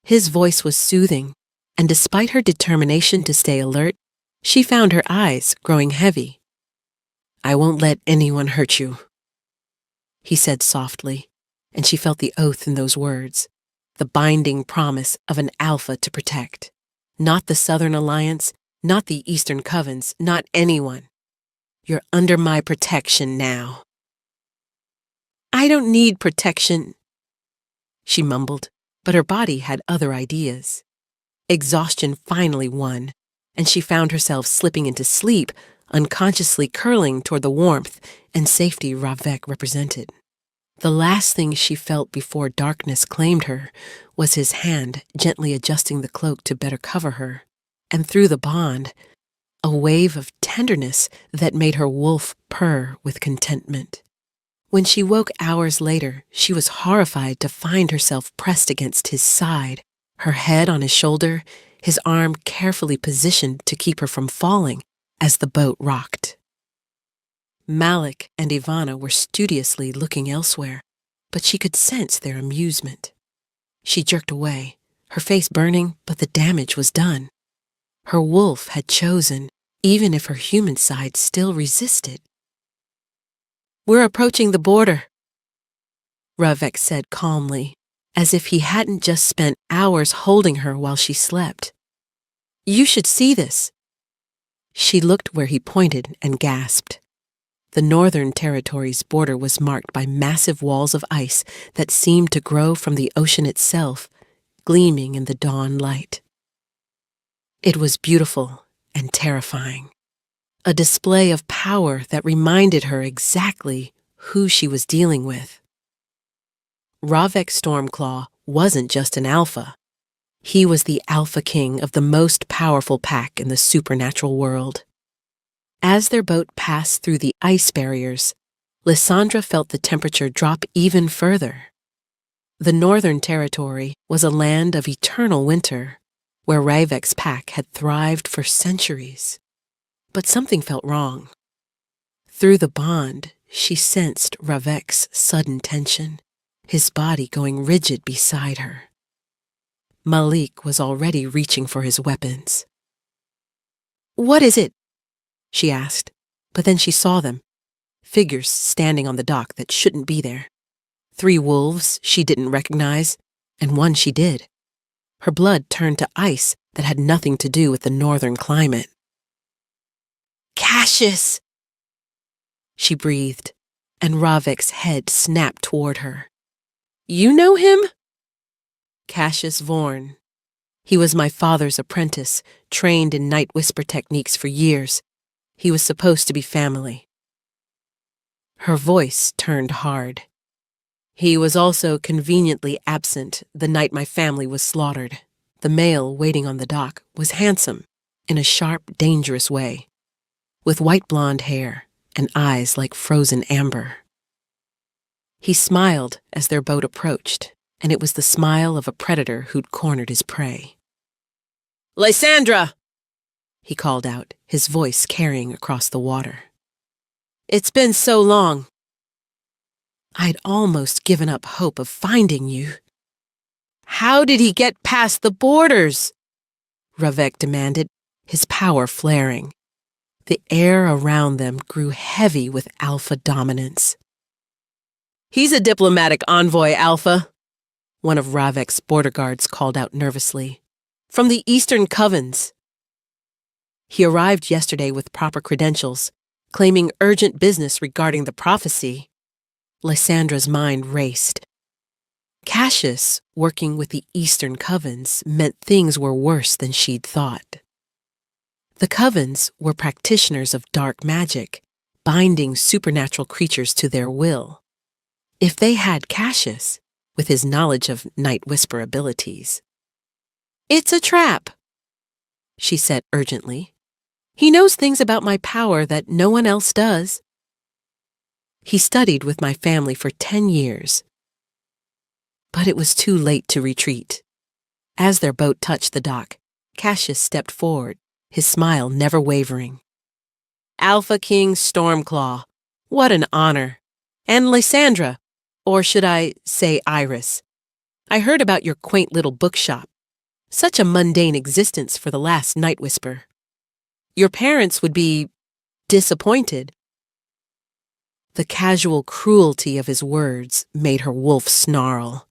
His voice was soothing, and despite her determination to stay alert, she found her eyes growing heavy. I won't let anyone hurt you, he said softly, and she felt the oath in those words, the binding promise of an alpha to protect. Not the Southern Alliance, not the Eastern Covens, not anyone. You're under my protection now. I don't need protection, she mumbled, but her body had other ideas. Exhaustion finally won, and she found herself slipping into sleep, unconsciously curling toward the warmth and safety Ravek represented. The last thing she felt before darkness claimed her was his hand gently adjusting the cloak to better cover her, and through the bond, a wave of tenderness that made her wolf purr with contentment. When she woke hours later, she was horrified to find herself pressed against his side, her head on his shoulder, his arm carefully positioned to keep her from falling as the boat rocked. Malik and Ivana were studiously looking elsewhere, but she could sense their amusement. She jerked away, her face burning, but the damage was done. Her wolf had chosen, even if her human side still resisted. "We're approaching the border," Ravek said calmly, as if he hadn't just spent hours holding her while she slept. "You should see this." She looked where he pointed and gasped. The Northern Territory's border was marked by massive walls of ice that seemed to grow from the ocean itself, gleaming in the dawn light. It was beautiful and terrifying, a display of power that reminded her exactly who she was dealing with. Ravek Stormclaw wasn't just an alpha. He was the Alpha King of the most powerful pack in the supernatural world. As their boat passed through the ice barriers, Lysandra felt the temperature drop even further. The Northern Territory was a land of eternal winter, where Ravek's pack had thrived for centuries. But something felt wrong. Through the bond, she sensed Ravek's sudden tension, his body going rigid beside her. Malik was already reaching for his weapons. "What is it?" she asked, but then she saw them, figures standing on the dock that shouldn't be there. 3 wolves she didn't recognize, and one she did. Her blood turned to ice that had nothing to do with the northern climate. "Cassius!" she breathed, and Ravek's head snapped toward her. "You know him?" "Cassius Vorn. He was my father's apprentice, trained in Night Whisper techniques for years. He was supposed to be family." Her voice turned hard. "He was also conveniently absent the night my family was slaughtered. The male waiting on the dock was handsome, in a sharp, dangerous way, with white blonde hair and eyes like frozen amber. He smiled as their boat approached, and it was the smile of a predator who'd cornered his prey. "Lysandra!" he called out, his voice carrying across the water. "It's been so long. I'd almost given up hope of finding you." "How did he get past the borders?" Ravek demanded, his power flaring. The air around them grew heavy with alpha dominance. "He's a diplomatic envoy, Alpha," one of Ravek's border guards called out nervously. "From the Eastern Covens. He arrived yesterday with proper credentials, claiming urgent business regarding the prophecy." Lysandra's mind raced. Cassius, working with the Eastern Covens, meant things were worse than she'd thought. The Covens were practitioners of dark magic, binding supernatural creatures to their will. If they had Cassius, with his knowledge of Night Whisper abilities. "It's a trap," she said urgently. "He knows things about my power that no one else does. He studied with my family for 10 years. But it was too late to retreat. As their boat touched the dock, Cassius stepped forward, his smile never wavering. "Alpha King Stormclaw, what an honor. And Lysandra, or should I say Iris. I heard about your quaint little bookshop. Such a mundane existence for the last Night Whisper. Your parents would be disappointed." The casual cruelty of his words made her wolf snarl.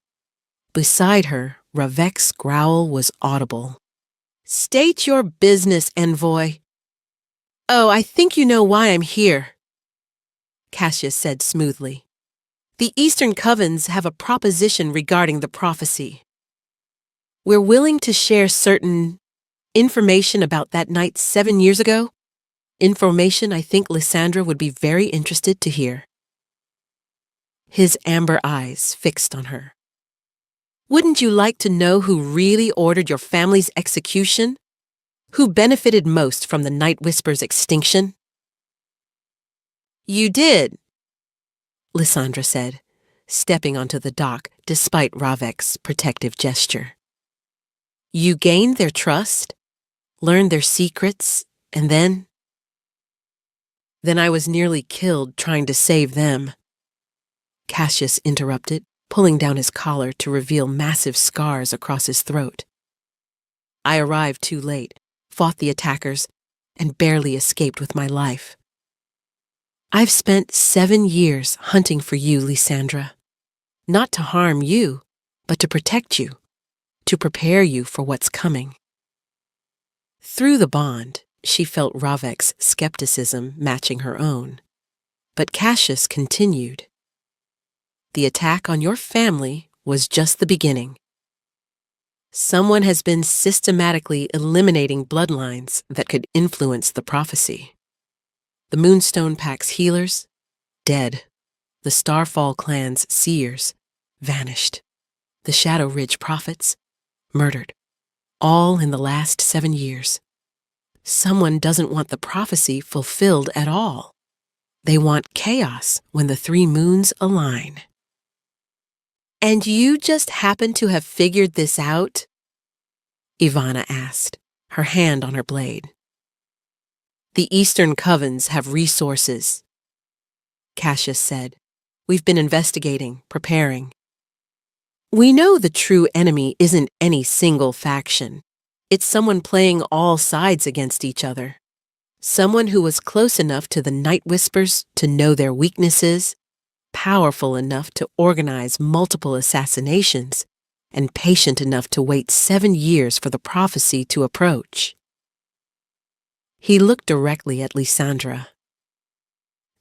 Beside her, Ravek's growl was audible. "State your business, envoy." "Oh, I think you know why I'm here," Cassius said smoothly. "The Eastern Covens have a proposition regarding the prophecy. We're willing to share certain information about that night 7 years ago. Information I think Lysandra would be very interested to hear." His amber eyes fixed on her. "Wouldn't you like to know who really ordered your family's execution? Who benefited most from the Night Whisper's extinction?" "You did," Lysandra said, stepping onto the dock despite Ravek's protective gesture. "You gained their trust, learned their secrets, and then I was nearly killed trying to save them," Cassius interrupted, pulling down his collar to reveal massive scars across his throat. "I arrived too late, fought the attackers, and barely escaped with my life. I've spent 7 years hunting for you, Lysandra. Not to harm you, but to protect you, to prepare you for what's coming. Through the bond, she felt Ravek's skepticism matching her own. But Cassius continued. The attack on your family was just the beginning. Someone has been systematically eliminating bloodlines that could influence the prophecy. The Moonstone Pack's healers, dead. The Starfall clan's seers, vanished. The Shadow Ridge prophets, murdered. All in the last 7 years. Someone doesn't want the prophecy fulfilled at all. They want chaos when the 3 moons align. And you just happen to have figured this out? Ivana asked, her hand on her blade. The Eastern Covens have resources, Cassius said. We've been investigating, preparing. We know the true enemy isn't any single faction. It's someone playing all sides against each other. Someone who was close enough to the Night Whispers to know their weaknesses, powerful enough to organize multiple assassinations, and patient enough to wait 7 years for the prophecy to approach. He looked directly at Lysandra.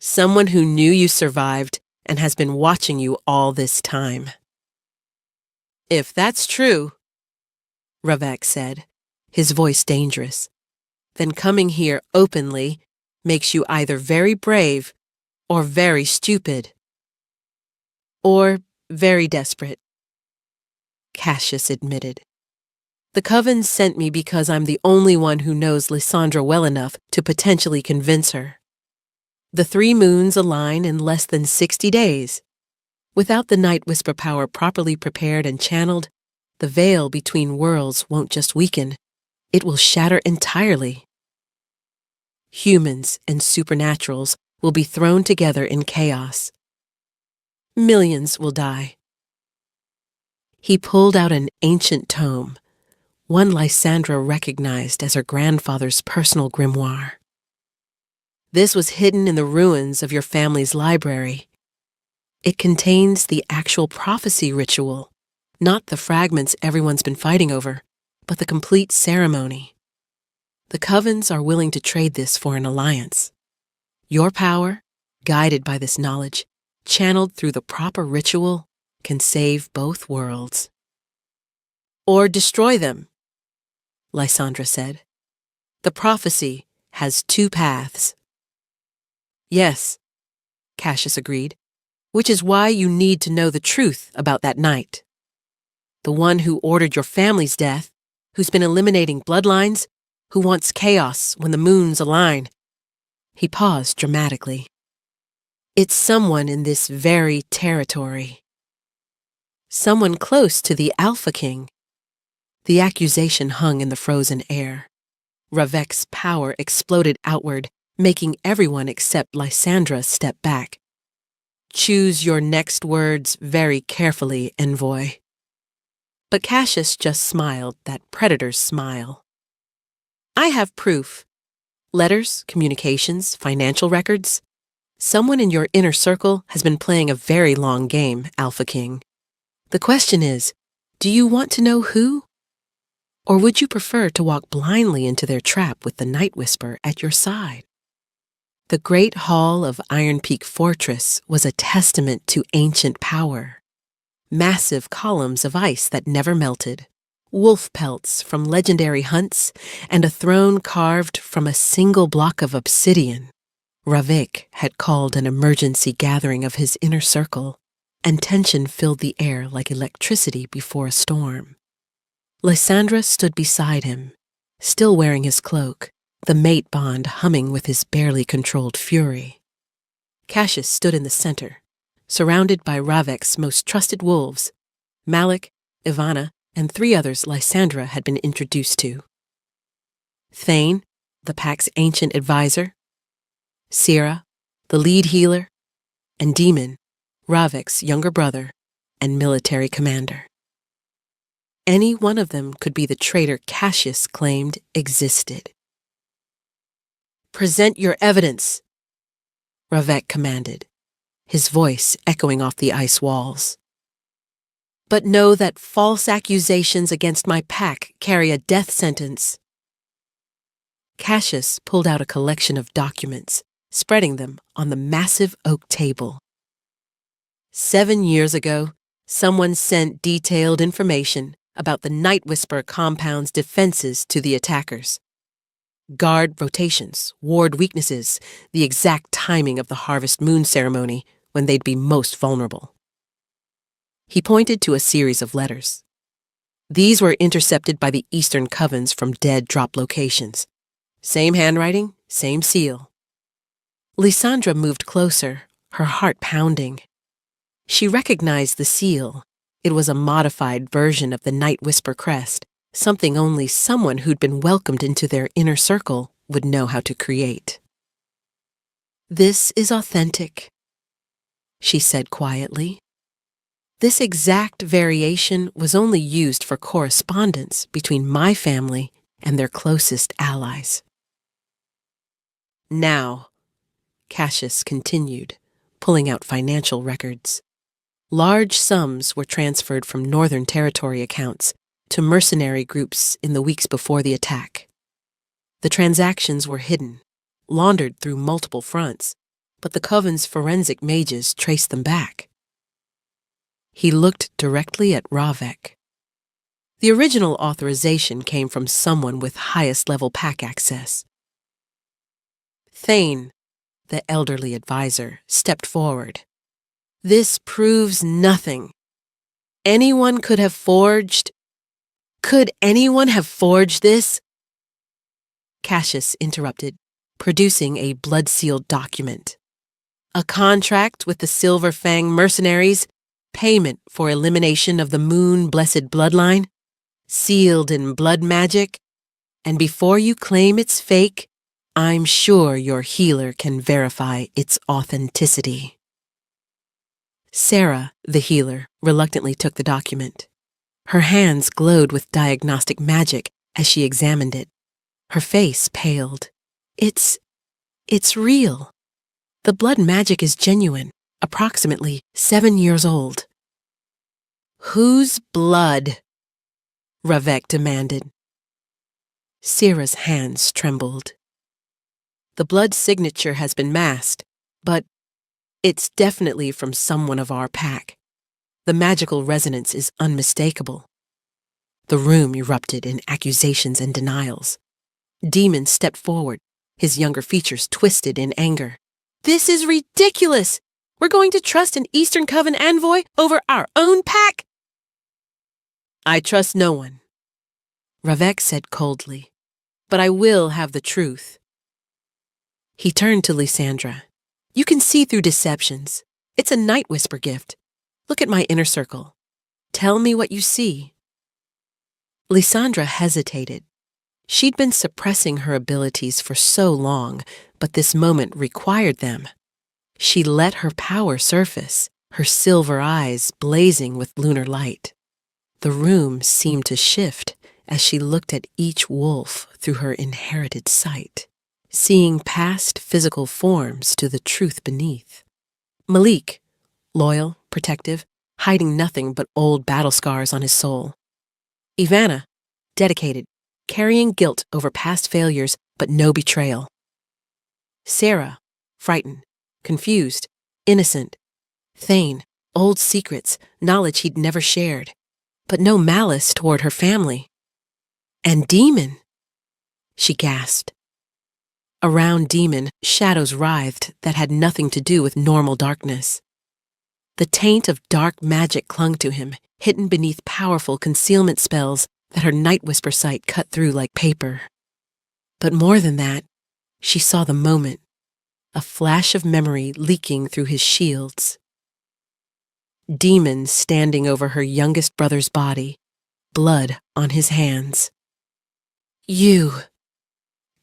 Someone who knew you survived and has been watching you all this time. If that's true, Ravek said, his voice dangerous, then coming here openly makes you either very brave or very stupid. Or very desperate, Cassius admitted. The Coven sent me because I'm the only one who knows Lysandra well enough to potentially convince her. The 3 moons align in less than 60 days. Without the Night Whisper power properly prepared and channeled, the veil between worlds won't just weaken, it will shatter entirely. Humans and supernaturals will be thrown together in chaos. Millions will die. He pulled out an ancient tome, one Lysandra recognized as her grandfather's personal grimoire. This was hidden in the ruins of your family's library. It contains the actual prophecy ritual, not the fragments everyone's been fighting over, but the complete ceremony. The Covens are willing to trade this for an alliance. Your power, guided by this knowledge, channeled through the proper ritual, can save both worlds. Or destroy them, Lysandra said. The prophecy has 2 paths. Yes, Cassius agreed, which is why you need to know the truth about that night. The one who ordered your family's death, who's been eliminating bloodlines, who wants chaos when the moons align. He paused dramatically. It's someone in this very territory. Someone close to the Alpha King. The accusation hung in the frozen air. Ravek's power exploded outward, making everyone except Lysandra step back. Choose your next words very carefully, envoy. But Cassius just smiled that predator's smile. I have proof. Letters, communications, financial records. Someone in your inner circle has been playing a very long game, Alpha King. The question is, do you want to know who? Or would you prefer to walk blindly into their trap with the Night Whisper at your side? The Great Hall of Iron Peak Fortress was a testament to ancient power. Massive columns of ice that never melted, wolf pelts from legendary hunts, and a throne carved from a single block of obsidian. Ravek had called an emergency gathering of his inner circle, and tension filled the air like electricity before a storm. Lysandra stood beside him, still wearing his cloak, the mate bond humming with his barely controlled fury. Cassius stood in the center, surrounded by Ravek's most trusted wolves, Malik, Ivana, and 3 others Lysandra had been introduced to. Thane, the pack's ancient advisor, Sira, the lead healer, and Demon, Ravek's younger brother and military commander. Any one of them could be the traitor Cassius claimed existed. Present your evidence, Ravek commanded, his voice echoing off the ice walls. But know that false accusations against my pack carry a death sentence. Cassius pulled out a collection of documents, spreading them on the massive oak table. 7 years ago, someone sent detailed information about the Night Whisper compound's defenses to the attackers. Guard rotations, ward weaknesses, the exact timing of the Harvest Moon ceremony when they'd be most vulnerable. He pointed to a series of letters. These were intercepted by the Eastern Covens from dead drop locations. Same handwriting, same seal. Lysandra moved closer, her heart pounding. She recognized the seal. It was a modified version of the Night Whisper crest, something only someone who'd been welcomed into their inner circle would know how to create. "This is authentic," she said quietly. This exact variation was only used for correspondence between my family and their closest allies. Now, Cassius continued, pulling out financial records. Large sums were transferred from Northern Territory accounts to mercenary groups in the weeks before the attack. The transactions were hidden, laundered through multiple fronts, but the Coven's forensic mages traced them back. He looked directly at Ravek. The original authorization came from someone with highest-level pack access. Thane, the elderly advisor, stepped forward. "This proves nothing. Anyone could have forged... Could anyone have forged this?" Cassius interrupted, producing a blood-sealed document. "A contract with the Silver Fang mercenaries, payment for elimination of the Moon-blessed bloodline, sealed in blood magic, and before you claim it's fake, I'm sure your healer can verify its authenticity." Sarah, the healer, reluctantly took the document. Her hands glowed with diagnostic magic as she examined it. Her face paled. It's real. The blood magic is genuine, approximately 7 years old." "Whose blood?" Ravek demanded. Sierra's hands trembled. "The blood signature has been masked, but it's definitely from someone of our pack. The magical resonance is unmistakable." The room erupted in accusations and denials. Demon stepped forward, his younger features twisted in anger. "This is ridiculous! We're going to trust an Eastern Coven envoy over our own pack?" "I trust no one," Ravek said coldly, "but I will have the truth." He turned to Lysandra. "You can see through deceptions. It's a Night Whisper gift. Look at my inner circle. Tell me what you see." Lysandra hesitated. She'd been suppressing her abilities for so long, but this moment required them. She let her power surface, her silver eyes blazing with lunar light. The room seemed to shift as she looked at each wolf through her inherited sight, seeing past physical forms to the truth beneath. Malik, loyal, protective, hiding nothing but old battle scars on his soul. Ivana, dedicated, carrying guilt over past failures but no betrayal. Sarah, frightened, confused, innocent. Thane, old secrets, knowledge he'd never shared, but no malice toward her family. And Demon, she gasped. Around Demon, shadows writhed that had nothing to do with normal darkness. The taint of dark magic clung to him, hidden beneath powerful concealment spells that her Night Whisper sight cut through like paper. But more than that, she saw the moment, a flash of memory leaking through his shields. Demon standing over her youngest brother's body, blood on his hands. "You,"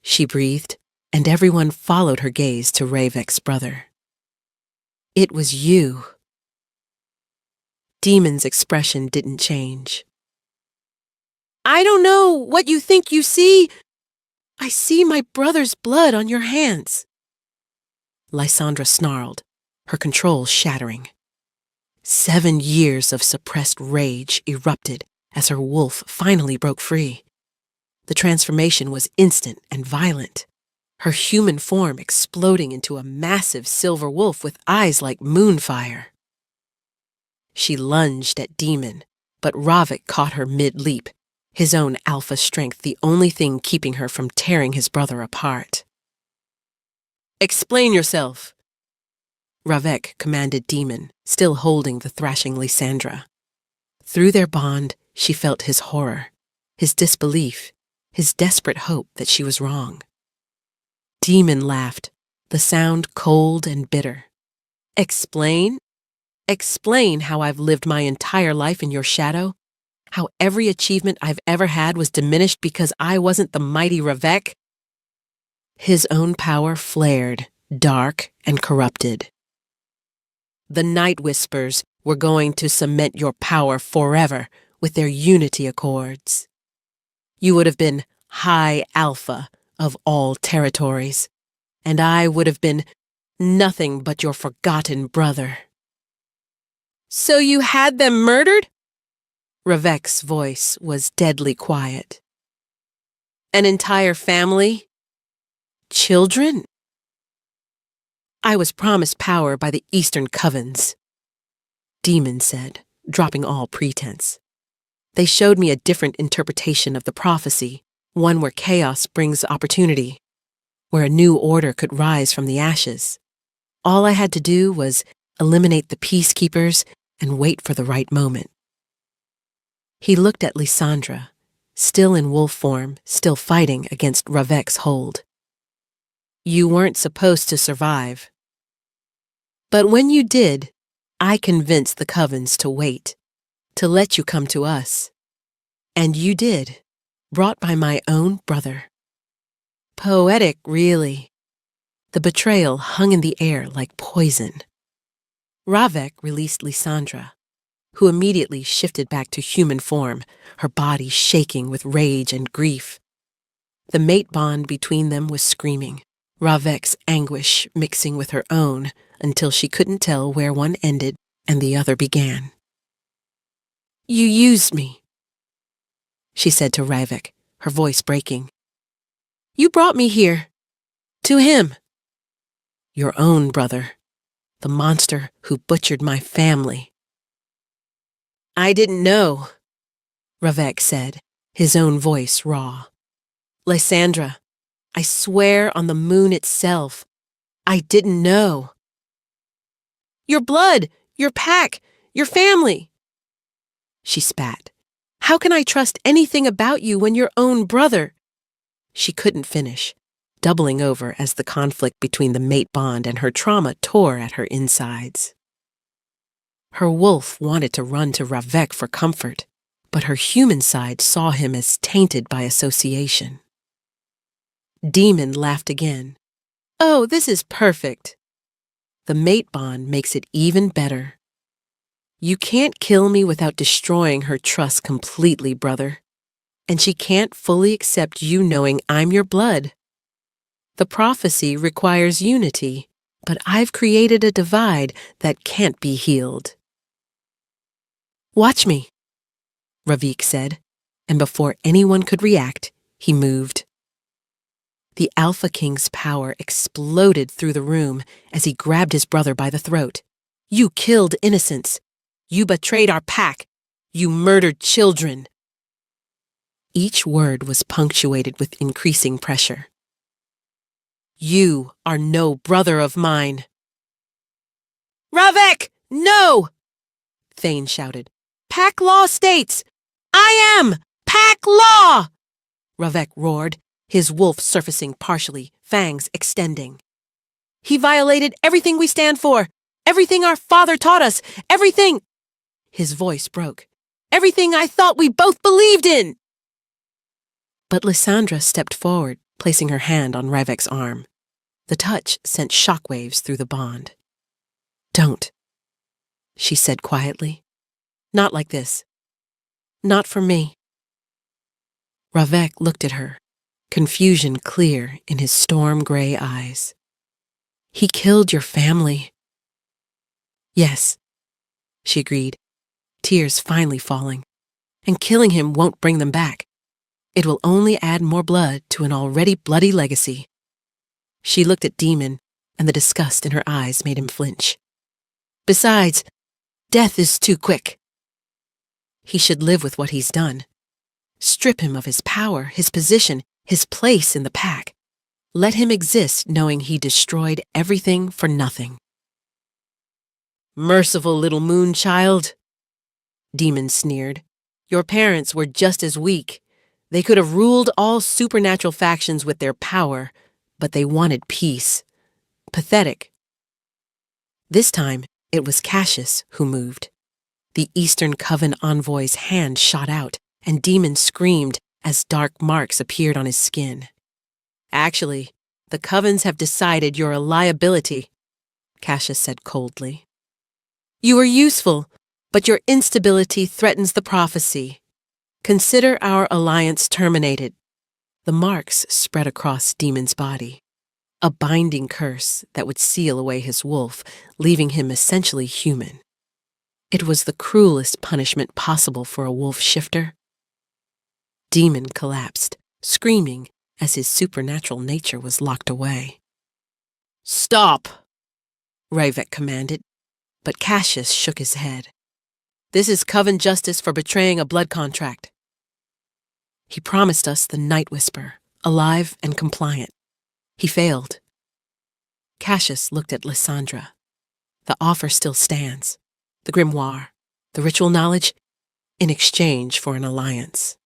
she breathed, and everyone followed her gaze to Ravek's brother. "It was you." Demon's expression didn't change. "I don't know what you think you see. I see my brother's blood on your hands. Lysandra snarled, her control shattering. 7 years of suppressed rage erupted as her wolf finally broke free. The transformation was instant and violent, her human form exploding into a massive silver wolf with eyes like moonfire. She lunged at Demon, but Ravik caught her mid-leap, his own alpha strength the only thing keeping her from tearing his brother apart. Explain yourself, Ravik commanded Demon, still holding the thrashing Lysandra. Through their bond, she felt his horror, his disbelief, his desperate hope that she was wrong. Demon laughed, the sound cold and bitter. Explain? Explain how I've lived my entire life in your shadow? How every achievement I've ever had was diminished because I wasn't the mighty Ravik? His own power flared, dark and corrupted. The Night Whispers were going to cement your power forever with their unity accords. You would have been High Alpha of all territories, and I would have been nothing but your forgotten brother. So you had them murdered? Ravik's voice was deadly quiet. An entire family? Children? I was promised power by the Eastern Covens, Demon said, dropping all pretense. They showed me a different interpretation of the prophecy, one where chaos brings opportunity, where a new order could rise from the ashes. All I had to do was eliminate the peacekeepers and wait for the right moment. He looked at Lysandra, still in wolf form, still fighting against Ravik's hold. You weren't supposed to survive. But when you did, I convinced the Covens to wait, to let you come to us. And you did, brought by my own brother. Poetic, really. The betrayal hung in the air like poison. Ravik released Lysandra, who immediately shifted back to human form, her body shaking with rage and grief. The mate bond between them was screaming, Ravik's anguish mixing with her own until she couldn't tell where one ended and the other began. You used me, she said to Ravik, her voice breaking. You brought me here. To him. Your own brother. The monster who butchered my family. I didn't know, Ravik said, his own voice raw. Lysandra, I swear on the moon itself, I didn't know. Your blood, your pack, your family. She spat. How can I trust anything about you when your own brother? She couldn't finish, doubling over as the conflict between the mate bond and her trauma tore at her insides. Her wolf wanted to run to Ravik for comfort, but her human side saw him as tainted by association. Demon laughed again. Oh, this is perfect. The mate bond makes it even better. You can't kill me without destroying her trust completely, brother. And she can't fully accept you knowing I'm your blood. The prophecy requires unity, but I've created a divide that can't be healed. Watch me, Ravik said, and before anyone could react, he moved. The Alpha King's power exploded through the room as he grabbed his brother by the throat. You killed innocents. You betrayed our pack. You murdered children. Each word was punctuated with increasing pressure. You are no brother of mine. Ravik, no! Thane shouted. Pack law states, I am Pack law! Ravik roared, his wolf surfacing partially, fangs extending. He violated everything we stand for, everything our father taught us, everything... His voice broke. Everything I thought we both believed in! But Lysandra stepped forward, placing her hand on Ravik's arm. The touch sent shockwaves through the bond. Don't, she said quietly. Not like this. Not for me. Ravik looked at her, confusion clear in his storm-gray eyes. "He killed your family." "Yes," she agreed, tears finally falling. "And killing him won't bring them back. It will only add more blood to an already bloody legacy." She looked at Demon, and the disgust in her eyes made him flinch. "Besides, death is too quick. He should live with what he's done. Strip him of his power, his position, his place in the pack. Let him exist knowing he destroyed everything for nothing." "Merciful little moon child," Demon sneered. "Your parents were just as weak. They could have ruled all supernatural factions with their power, but they wanted peace. Pathetic." This time, it was Cassius who moved. The Eastern Coven envoy's hand shot out, and Demon screamed as dark marks appeared on his skin. "Actually, the Covens have decided you're a liability," Cassius said coldly. "You are useful, but your instability threatens the prophecy. Consider our alliance terminated." The marks spread across Demon's body, a binding curse that would seal away his wolf, leaving him essentially human. It was the cruelest punishment possible for a wolf shifter. Demon collapsed, screaming as his supernatural nature was locked away. "Stop!" Ryvek commanded, but Cassius shook his head. "This is Coven justice for betraying a blood contract. He promised us the Night Whisper, alive and compliant. He failed." Cassius looked at Lysandra. "The offer still stands. The grimoire, the ritual knowledge, in exchange for an alliance.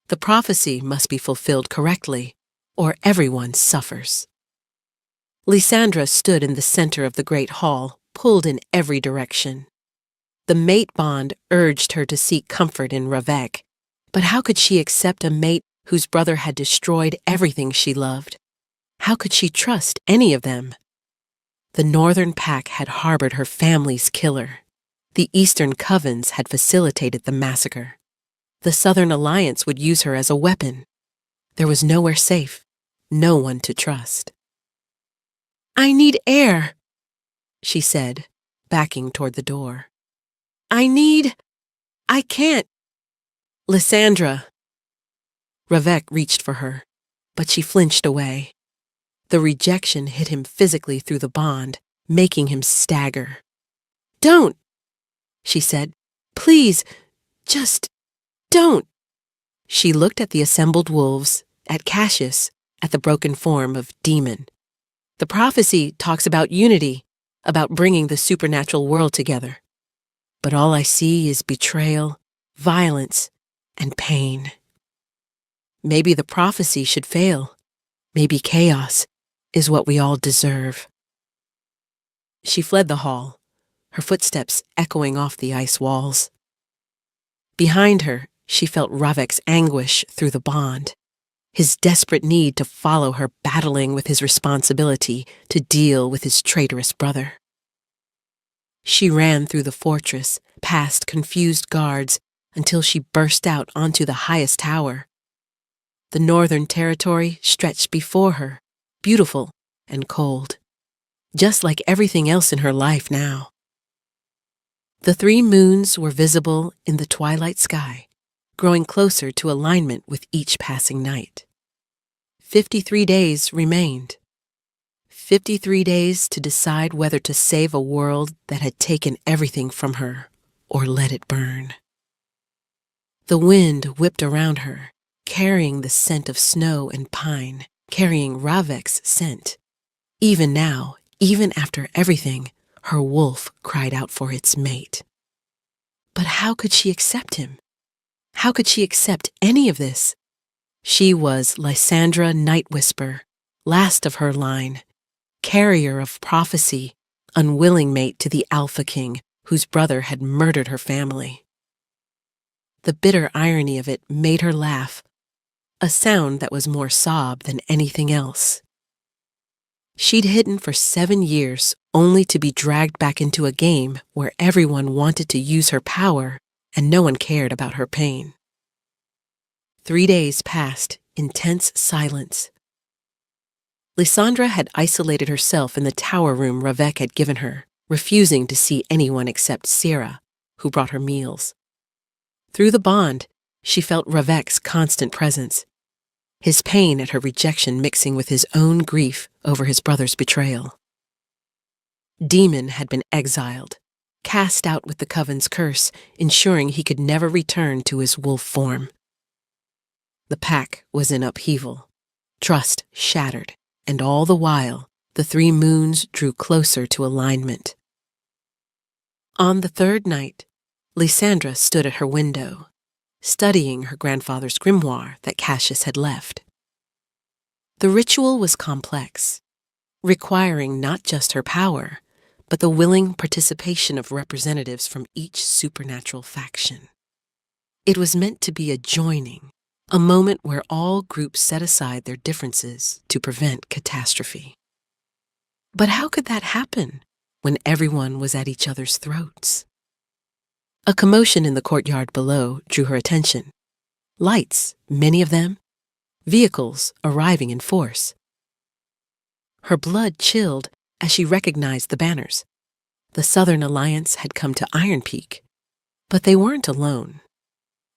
The prophecy must be fulfilled correctly, or everyone suffers." Lysandra stood in the center of the great hall, pulled in every direction. The mate bond urged her to seek comfort in Ryvek, but how could she accept a mate whose brother had destroyed everything she loved? How could she trust any of them? The Northern Pack had harbored her family's killer. The Eastern Covens had facilitated the massacre. The Southern Alliance would use her as a weapon. There was nowhere safe, no one to trust. "I need air," she said, backing toward the door. I can't. Lysandra." Ryvek reached for her, but she flinched away. The rejection hit him physically through the bond, making him stagger. "Don't," she said. "Please, just don't." She looked at the assembled wolves, at Cassius, at the broken form of Demon. "The prophecy talks about unity, about bringing the supernatural world together. But all I see is betrayal, violence, and pain. Maybe the prophecy should fail. Maybe chaos is what we all deserve." She fled the hall, her footsteps echoing off the ice walls. Behind her, she felt Ryvek's anguish through the bond, his desperate need to follow her battling with his responsibility to deal with his traitorous brother. She ran through the fortress, past confused guards, until she burst out onto the highest tower. The northern territory stretched before her, beautiful and cold, just like everything else in her life now. The 3 moons were visible in the twilight sky, growing closer to alignment with each passing night. 53 days remained. 53 days to decide whether to save a world that had taken everything from her or let it burn. The wind whipped around her, carrying the scent of snow and pine, carrying Ryvek's scent. Even now, even after everything, her wolf cried out for its mate. But how could she accept him? How could she accept any of this? She was Lysandra Night Whisper, last of her line, carrier of prophecy, unwilling mate to the Alpha King, whose brother had murdered her family. The bitter irony of it made her laugh, a sound that was more sob than anything else. She'd hidden for 7 years only to be dragged back into a game where everyone wanted to use her power and no one cared about her pain. 3 days passed intense silence. Lysandra had isolated herself in the tower room Ravek had given her, refusing to see anyone except Sierra, who brought her meals. Through the bond, she felt Ravek's constant presence, his pain at her rejection mixing with his own grief over his brother's betrayal. Demon had been exiled, cast out with the Coven's curse, ensuring he could never return to his wolf form. The pack was in upheaval, trust shattered, and all the while, the three moons drew closer to alignment. On the third night, Lysandra stood at her window, studying her grandfather's grimoire that Cassius had left. The ritual was complex, requiring not just her power, but the willing participation of representatives from each supernatural faction. It was meant to be a joining, a moment where all groups set aside their differences to prevent catastrophe. But how could that happen when everyone was at each other's throats? A commotion in the courtyard below drew her attention. Lights, many of them, vehicles arriving in force. Her blood chilled as she recognized the banners. The Southern Alliance had come to Iron Peak, but they weren't alone.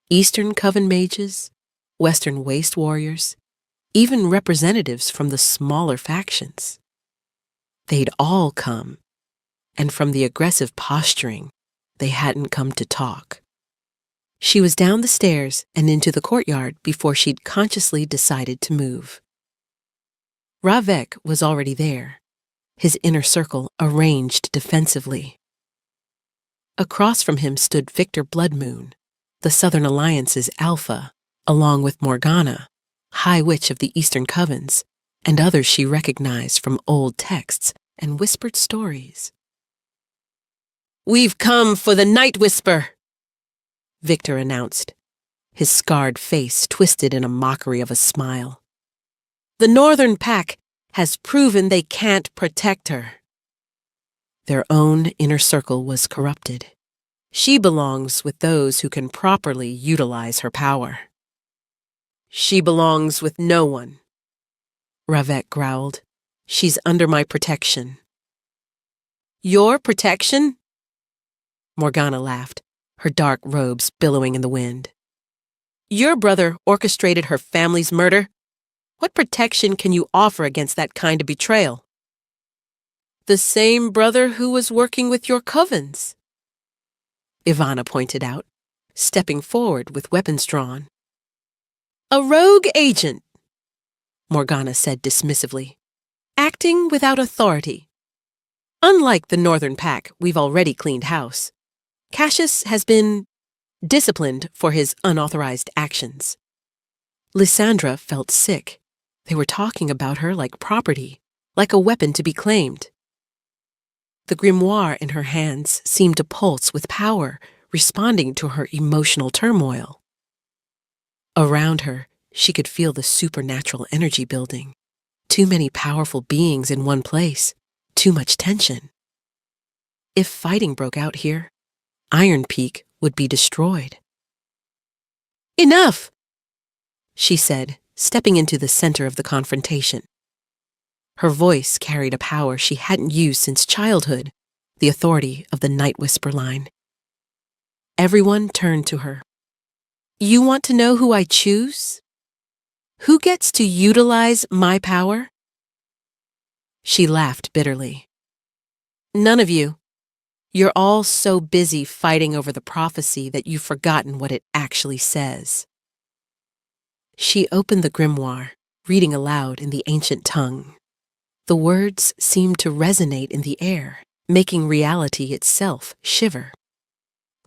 Eastern Coven mages, Western Waste warriors, even representatives from the smaller factions. They'd all come, and from the aggressive posturing, they hadn't come to talk. She was down the stairs and into the courtyard before she'd consciously decided to move. Ravek was already there, his inner circle arranged defensively. Across from him stood Victor Bloodmoon, the Southern Alliance's alpha, along with Morgana, High Witch of the Eastern Covens, and others she recognized from old texts and whispered stories. "We've come for the Night Whisper," Victor announced, his scarred face twisted in a mockery of a smile. "The Northern Pack has proven they can't protect her." Their own inner circle was corrupted. She belongs with those who can properly utilize her power. "She belongs with no one," Ravek growled. "She's under my protection." "Your protection?" Morgana laughed, her dark robes billowing in the wind. "Your brother orchestrated her family's murder. What protection can you offer against that kind of betrayal?" "The same brother who was working with your covens," Ivana pointed out, stepping forward with weapons drawn. "A rogue agent," Morgana said dismissively, "acting without authority. Unlike the Northern Pack, we've already cleaned house. Cassius has been disciplined for his unauthorized actions." Lysandra felt sick. They were talking about her like property, like a weapon to be claimed. The grimoire in her hands seemed to pulse with power, responding to her emotional turmoil. Around her, she could feel the supernatural energy building. Too many powerful beings in one place, too much tension. If fighting broke out here, Iron Peak would be destroyed. "Enough!" she said, stepping into the center of the confrontation. Her voice carried a power she hadn't used since childhood, the authority of the Night Whisper line. Everyone turned to her. "You want to know who I choose? Who gets to utilize my power?" She laughed bitterly. "None of you. You're all so busy fighting over the prophecy that you've forgotten what it actually says." She opened the grimoire, reading aloud in the ancient tongue. The words seemed to resonate in the air, making reality itself shiver.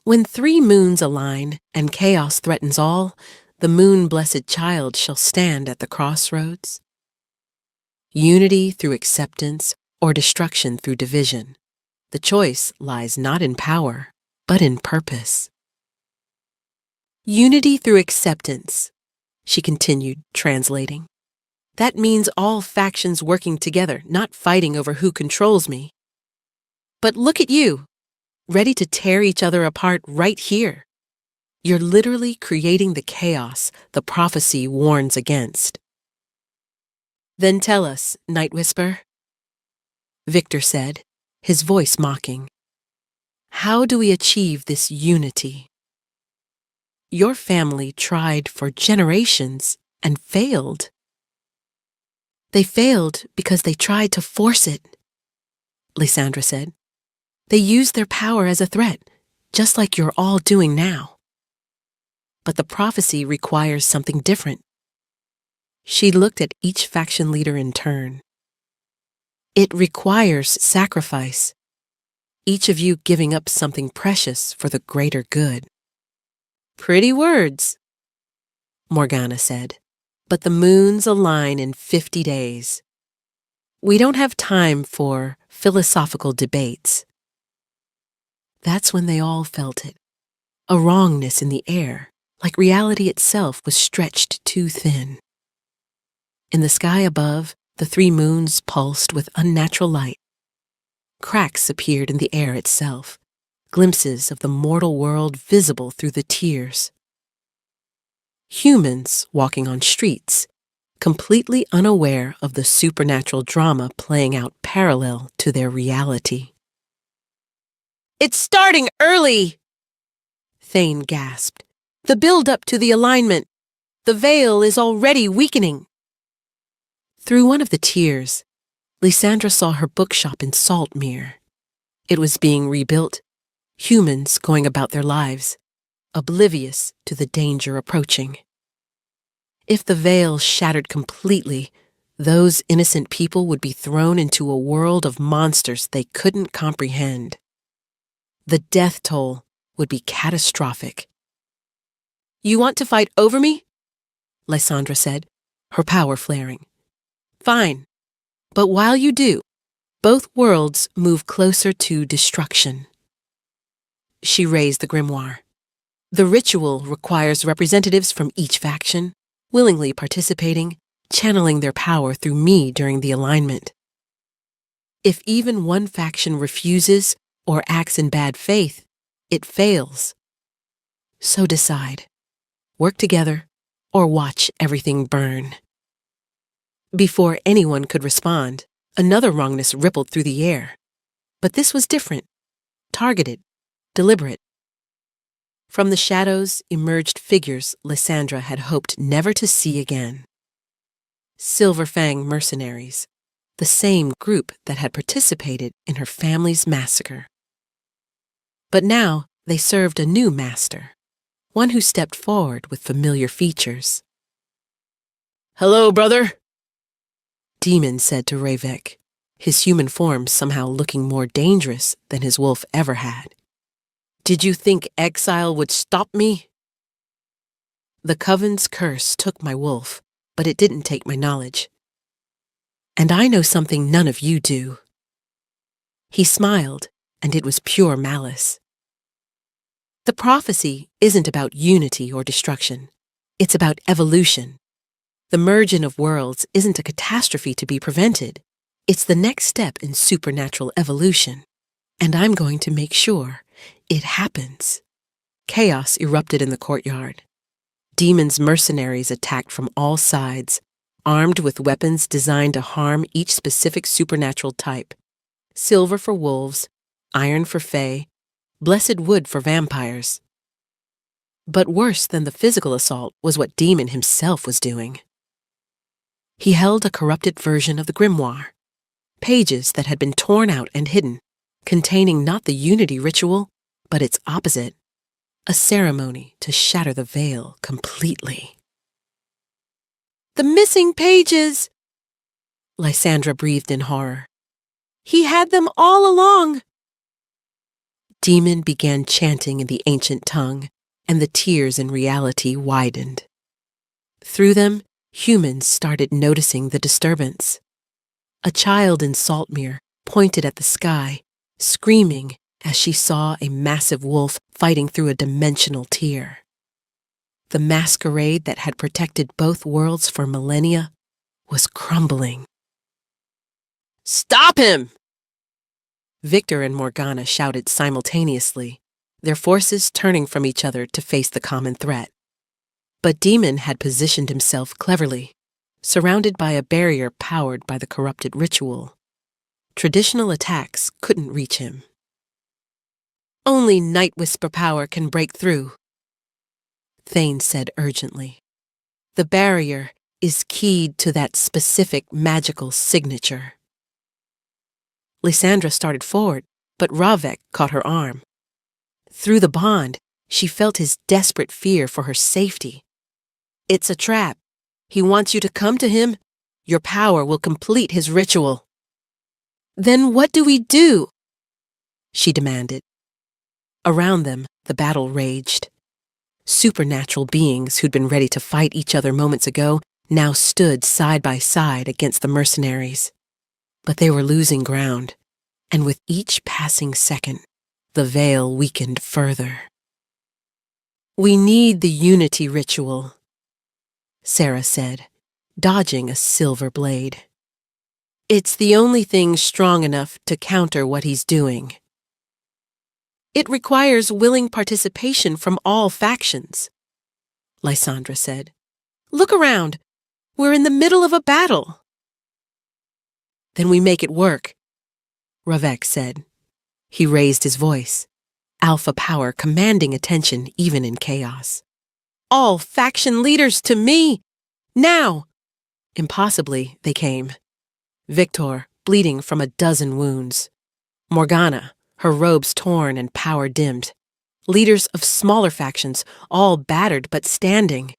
"When 3 moons align and chaos threatens all, the moon-blessed child shall stand at the crossroads. Unity through acceptance or destruction through division. The choice lies not in power, but in purpose." "Unity through acceptance," she continued, translating. "That means all factions working together, not fighting over who controls me. But look at you, ready to tear each other apart right here. You're literally creating the chaos the prophecy warns against. Then tell us, Night Whisper, Victor said, his voice mocking. How do we achieve this unity? Your family tried for generations and failed. They failed because they tried to force it, Lysandra said. They used their power as a threat, just like you're all doing now. But the prophecy requires something different. She looked at each faction leader in turn. It requires sacrifice, each of you giving up something precious for the greater good. Pretty words, Morgana said, but the moons align in 50 days. We don't have time for philosophical debates. That's when they all felt it, a wrongness in the air, like reality itself was stretched too thin. In the sky above, the 3 moons pulsed with unnatural light. Cracks appeared in the air itself, glimpses of the mortal world visible through the tears. Humans walking on streets, completely unaware of the supernatural drama playing out parallel to their reality. It's starting early, Thane gasped. The build-up to the alignment. The veil is already weakening. Through one of the tears, Lysandra saw her bookshop in Saltmere. It was being rebuilt, humans going about their lives, oblivious to the danger approaching. If the veil shattered completely, those innocent people would be thrown into a world of monsters they couldn't comprehend. The death toll would be catastrophic. You want to fight over me? Lysandra said, her power flaring. Fine. But while you do, both worlds move closer to destruction. She raised the grimoire. The ritual requires representatives from each faction, willingly participating, channeling their power through me during the alignment. If even one faction refuses or acts in bad faith, it fails. So decide. Work together, or watch everything burn. Before anyone could respond, another wrongness rippled through the air. But this was different, targeted, deliberate. From the shadows emerged figures Lysandra had hoped never to see again. Silverfang mercenaries, the same group that had participated in her family's massacre. But now they served a new master, one who stepped forward with familiar features. Hello, brother, Demon said to Ravek, his human form somehow looking more dangerous than his wolf ever had. Did you think exile would stop me? The Coven's curse took my wolf, but it didn't take my knowledge. And I know something none of you do. He smiled, and it was pure malice. The prophecy isn't about unity or destruction. It's about evolution. The merging of worlds isn't a catastrophe to be prevented. It's the next step in supernatural evolution. And I'm going to make sure it happens. Chaos erupted in the courtyard. Demon's mercenaries attacked from all sides, armed with weapons designed to harm each specific supernatural type. Silver for wolves, iron for fae, blessed wood for vampires. But worse than the physical assault was what Demon himself was doing. He held a corrupted version of the grimoire, pages that had been torn out and hidden, containing not the unity ritual, but its opposite, a ceremony to shatter the veil completely. The missing pages! Lysandra breathed in horror. He had them all along! Demon began chanting in the ancient tongue, and the tears in reality widened. Through them, humans started noticing the disturbance. A child in Saltmere pointed at the sky, screaming as she saw a massive wolf fighting through a dimensional tear. The masquerade that had protected both worlds for millennia was crumbling. Stop him! Victor and Morgana shouted simultaneously, their forces turning from each other to face the common threat. But Demon had positioned himself cleverly, surrounded by a barrier powered by the corrupted ritual. Traditional attacks couldn't reach him. Only Night Whisper power can break through, Thane said urgently. The barrier is keyed to that specific magical signature. Lysandra started forward, but Ravek caught her arm. Through the bond, she felt his desperate fear for her safety. It's a trap. He wants you to come to him. Your power will complete his ritual. Then what do we do? She demanded. Around them, the battle raged. Supernatural beings who'd been ready to fight each other moments ago now stood side by side against the mercenaries. But they were losing ground, and with each passing second, the veil weakened further. We need the unity ritual, Sarah said, dodging a silver blade. It's the only thing strong enough to counter what he's doing. It requires willing participation from all factions, Lysandra said. Look around. We're in the middle of a battle. Then we make it work, Ravek said. He raised his voice, alpha power commanding attention even in chaos. All faction leaders to me! Now! Impossibly, they came. Victor, bleeding from a dozen wounds. Morgana, her robes torn and power dimmed. Leaders of smaller factions, all battered but standing.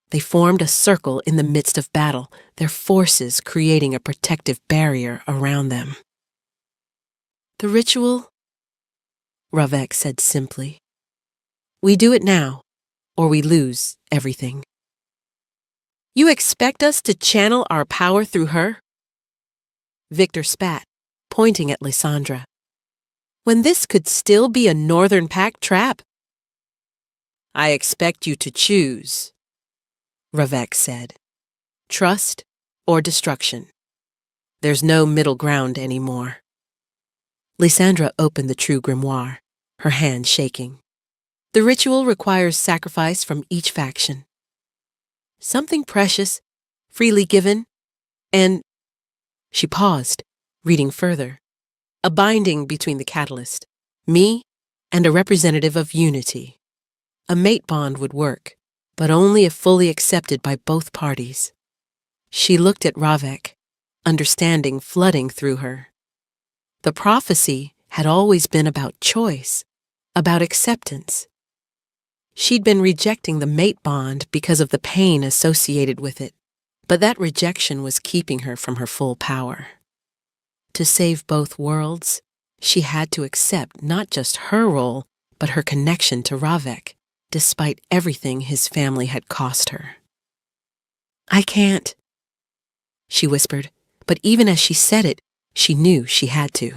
They formed a circle in the midst of battle, their forces creating a protective barrier around them. The ritual, Ravek said simply. We do it now, or we lose everything. You expect us to channel our power through her? Victor spat, pointing at Lysandra. When this could still be a Northern Pact trap? I expect you to choose, Ravek said. Trust or destruction. There's no middle ground anymore. Lysandra opened the true grimoire, her hand shaking. The ritual requires sacrifice from each faction. Something precious, freely given, and... She paused, reading further. A binding between the catalyst, me, and a representative of unity. A mate bond would work, but only if fully accepted by both parties. She looked at Ravek, understanding flooding through her. The prophecy had always been about choice, about acceptance. She'd been rejecting the mate bond because of the pain associated with it, but that rejection was keeping her from her full power. To save both worlds, she had to accept not just her role, but her connection to Ravek, despite everything his family had cost her. I can't, she whispered, but even as she said it, she knew she had to.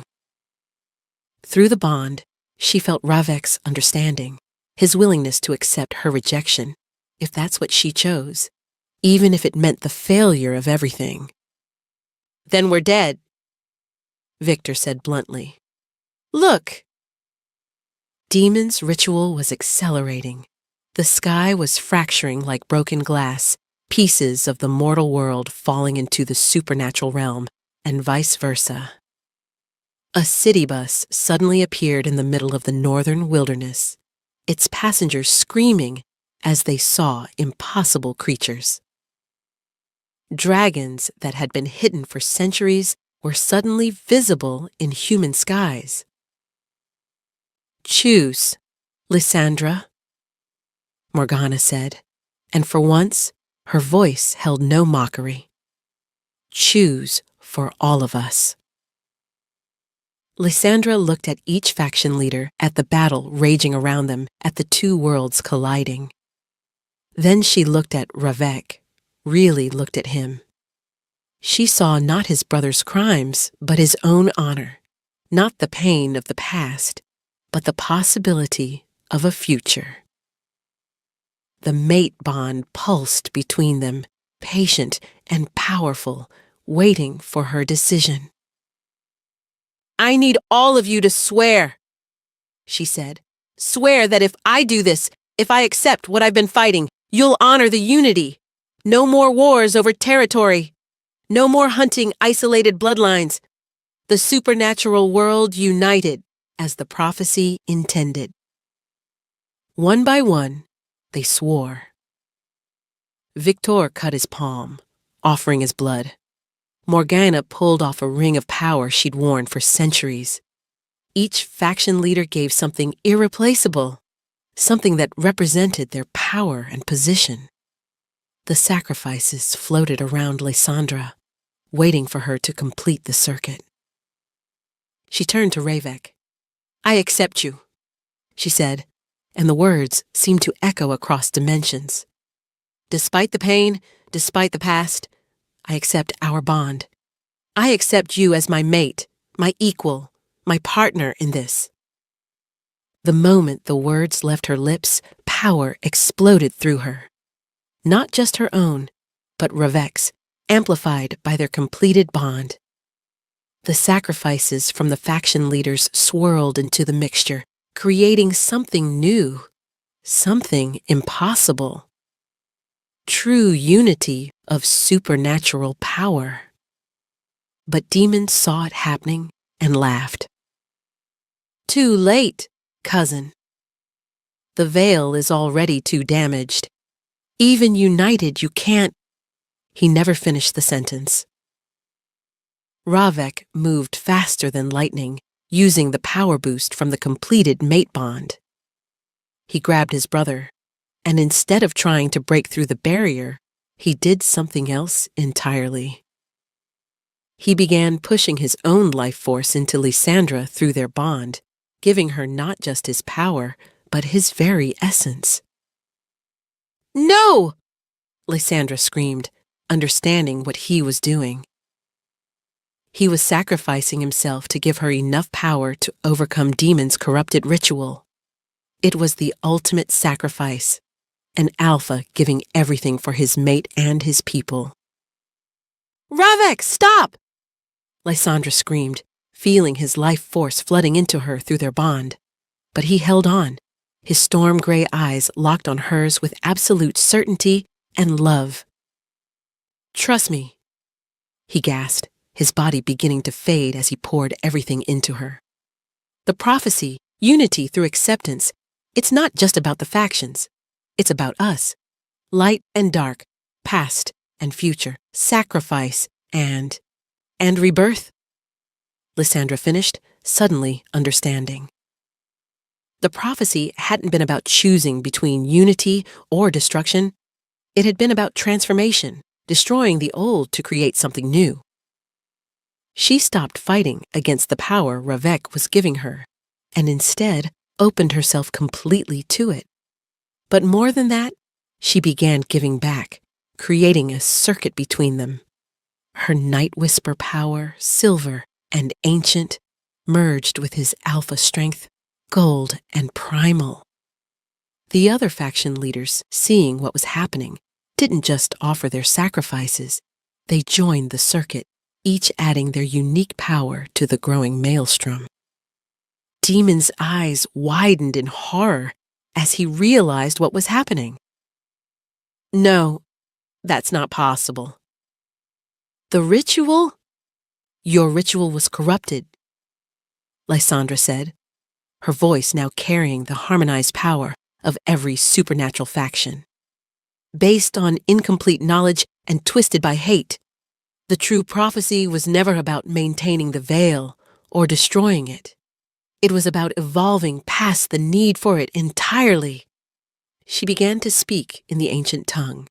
Through the bond, she felt Ravek's understanding, his willingness to accept her rejection, if that's what she chose, even if it meant the failure of everything. Then we're dead, Victor said bluntly. Look! Demon's ritual was accelerating. The sky was fracturing like broken glass, pieces of the mortal world falling into the supernatural realm, and vice versa. A city bus suddenly appeared in the middle of the northern wilderness, its passengers screaming as they saw impossible creatures. Dragons that had been hidden for centuries were suddenly visible in human skies. Choose, Lysandra, Morgana said, and for once, her voice held no mockery. Choose for all of us. Lysandra looked at each faction leader, at the battle raging around them, at the two worlds colliding. Then she looked at Ravek, really looked at him. She saw not his brother's crimes, but his own honor, not the pain of the past, but the possibility of a future. The mate bond pulsed between them, patient and powerful, waiting for her decision. I need all of you to swear, she said, Swear that if I do this, if I accept what I've been fighting, you'll honor the unity. No more wars over territory. No more hunting isolated bloodlines. The supernatural world united, as the prophecy intended. One by one, they swore. Victor cut his palm, offering his blood. Morgana pulled off a ring of power she'd worn for centuries. Each faction leader gave something irreplaceable, something that represented their power and position. The sacrifices floated around Lysandra, waiting for her to complete the circuit. She turned to Ravek. "I accept you," she said, and the words seemed to echo across dimensions. "Despite the pain, despite the past, I accept our bond. I accept you as my mate, my equal, my partner in this." The moment the words left her lips, power exploded through her. Not just her own, but Ravek's, amplified by their completed bond. The sacrifices from the faction leaders swirled into the mixture, creating something new, something impossible. True unity of supernatural power. But demons saw it happening and laughed. "Too late, cousin. The veil is already too damaged. Even united, you can't—" He never finished the sentence. Ravek moved faster than lightning, using the power boost from the completed mate bond. He grabbed his brother, and instead of trying to break through the barrier, he did something else entirely. He began pushing his own life force into Lysandra through their bond, giving her not just his power, but his very essence. "No!" Lysandra screamed, understanding what he was doing. He was sacrificing himself to give her enough power to overcome demons' corrupted ritual. It was the ultimate sacrifice, an alpha giving everything for his mate and his people. "Ravek, stop!" Lysandra screamed, feeling his life force flooding into her through their bond. But he held on, his storm-gray eyes locked on hers with absolute certainty and love. "Trust me," he gasped, his body beginning to fade as he poured everything into her. "The prophecy, unity through acceptance, it's not just about the factions. It's about us. Light and dark, past and future, sacrifice and rebirth," Lysandra finished, suddenly understanding. The prophecy hadn't been about choosing between unity or destruction. It had been about transformation, destroying the old to create something new. She stopped fighting against the power Ravek was giving her, and instead opened herself completely to it. But more than that, she began giving back, creating a circuit between them. Her Night Whisper power, silver and ancient, merged with his alpha strength, gold and primal. The other faction leaders, seeing what was happening, didn't just offer their sacrifices. They joined the circuit, each adding their unique power to the growing maelstrom. Demon's eyes widened in horror as he realized what was happening. "No, that's not possible." "The ritual? Your ritual was corrupted," Lysandra said, her voice now carrying the harmonized power of every supernatural faction. "Based on incomplete knowledge and twisted by hate. The true prophecy was never about maintaining the veil or destroying it. It was about evolving past the need for it entirely." She began to speak in the ancient tongue,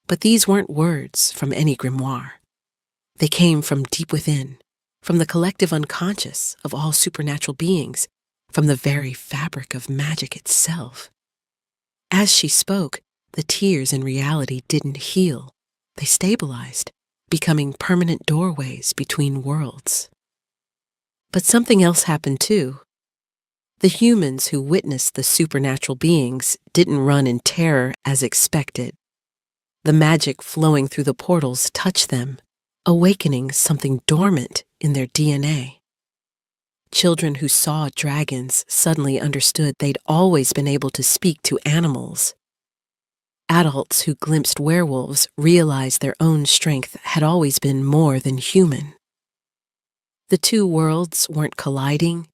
but these weren't words from any grimoire. They came from deep within, from the collective unconscious of all supernatural beings, from the very fabric of magic itself. As she spoke, the tears in reality didn't heal. They stabilized, becoming permanent doorways between worlds. But something else happened too. The humans who witnessed the supernatural beings didn't run in terror as expected. The magic flowing through the portals touched them, awakening something dormant in their DNA. Children who saw dragons suddenly understood they'd always been able to speak to animals. Adults who glimpsed werewolves realized their own strength had always been more than human. The two worlds weren't colliding.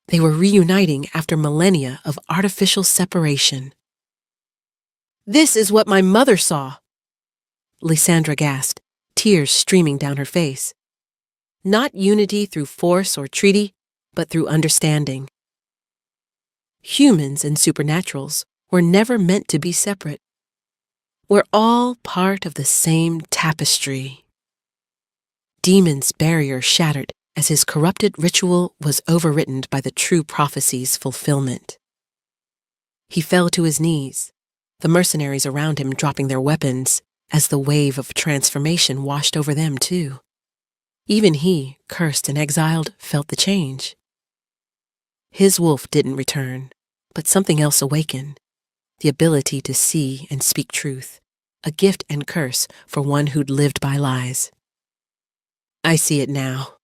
They were reuniting after millennia of artificial separation. "This is what my mother saw," Lysandra gasped, tears streaming down her face. Not unity through force or treaty, but through understanding. Humans and supernaturals were never meant to be separate. We're all part of the same tapestry. Demon's barrier shattered as his corrupted ritual was overwritten by the true prophecy's fulfillment. He fell to his knees, the mercenaries around him dropping their weapons as the wave of transformation washed over them too. Even he, cursed and exiled, felt the change. His wolf didn't return, but something else awakened, the ability to see and speak truth, a gift and curse for one who'd lived by lies. "I see it now,"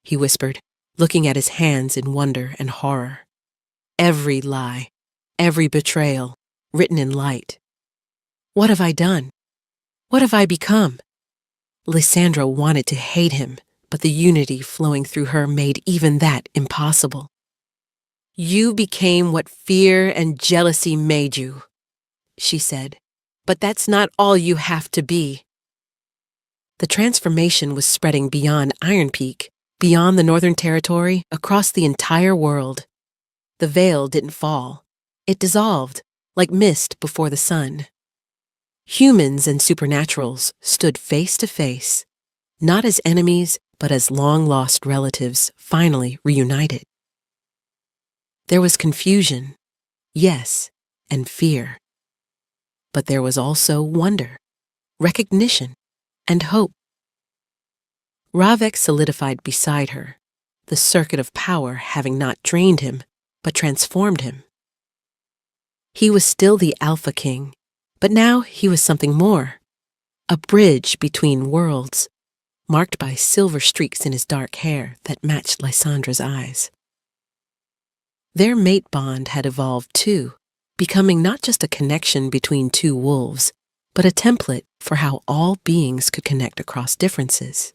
he whispered, looking at his hands in wonder and horror. Every lie, every betrayal, written in light. What have I done? What have I become? Lysandra wanted to hate him, but the unity flowing through her made even that impossible. "You became what fear and jealousy made you," she said, "but that's not all you have to be." The transformation was spreading beyond Iron Peak, beyond the Northern Territory, across the entire world. The veil didn't fall. It dissolved, like mist before the sun. Humans and supernaturals stood face to face, not as enemies, but as long-lost relatives finally reunited. There was confusion, yes, and fear. But there was also wonder, recognition, and hope. Ravek solidified beside her, the circuit of power having not drained him, but transformed him. He was still the Alpha King, but now he was something more, a bridge between worlds, marked by silver streaks in his dark hair that matched Lysandra's eyes. Their mate bond had evolved too, becoming not just a connection between two wolves, but a template for how all beings could connect across differences.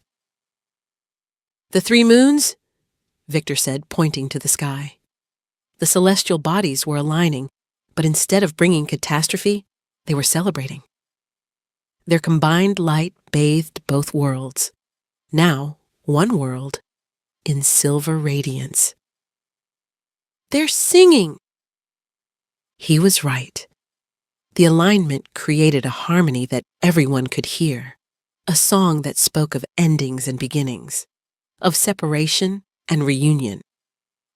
"The 3 moons?" Victor said, pointing to the sky. The celestial bodies were aligning, but instead of bringing catastrophe, they were celebrating. Their combined light bathed both worlds. Now, one world, in silver radiance. "They're singing!" He was right. The alignment created a harmony that everyone could hear, a song that spoke of endings and beginnings, of separation and reunion,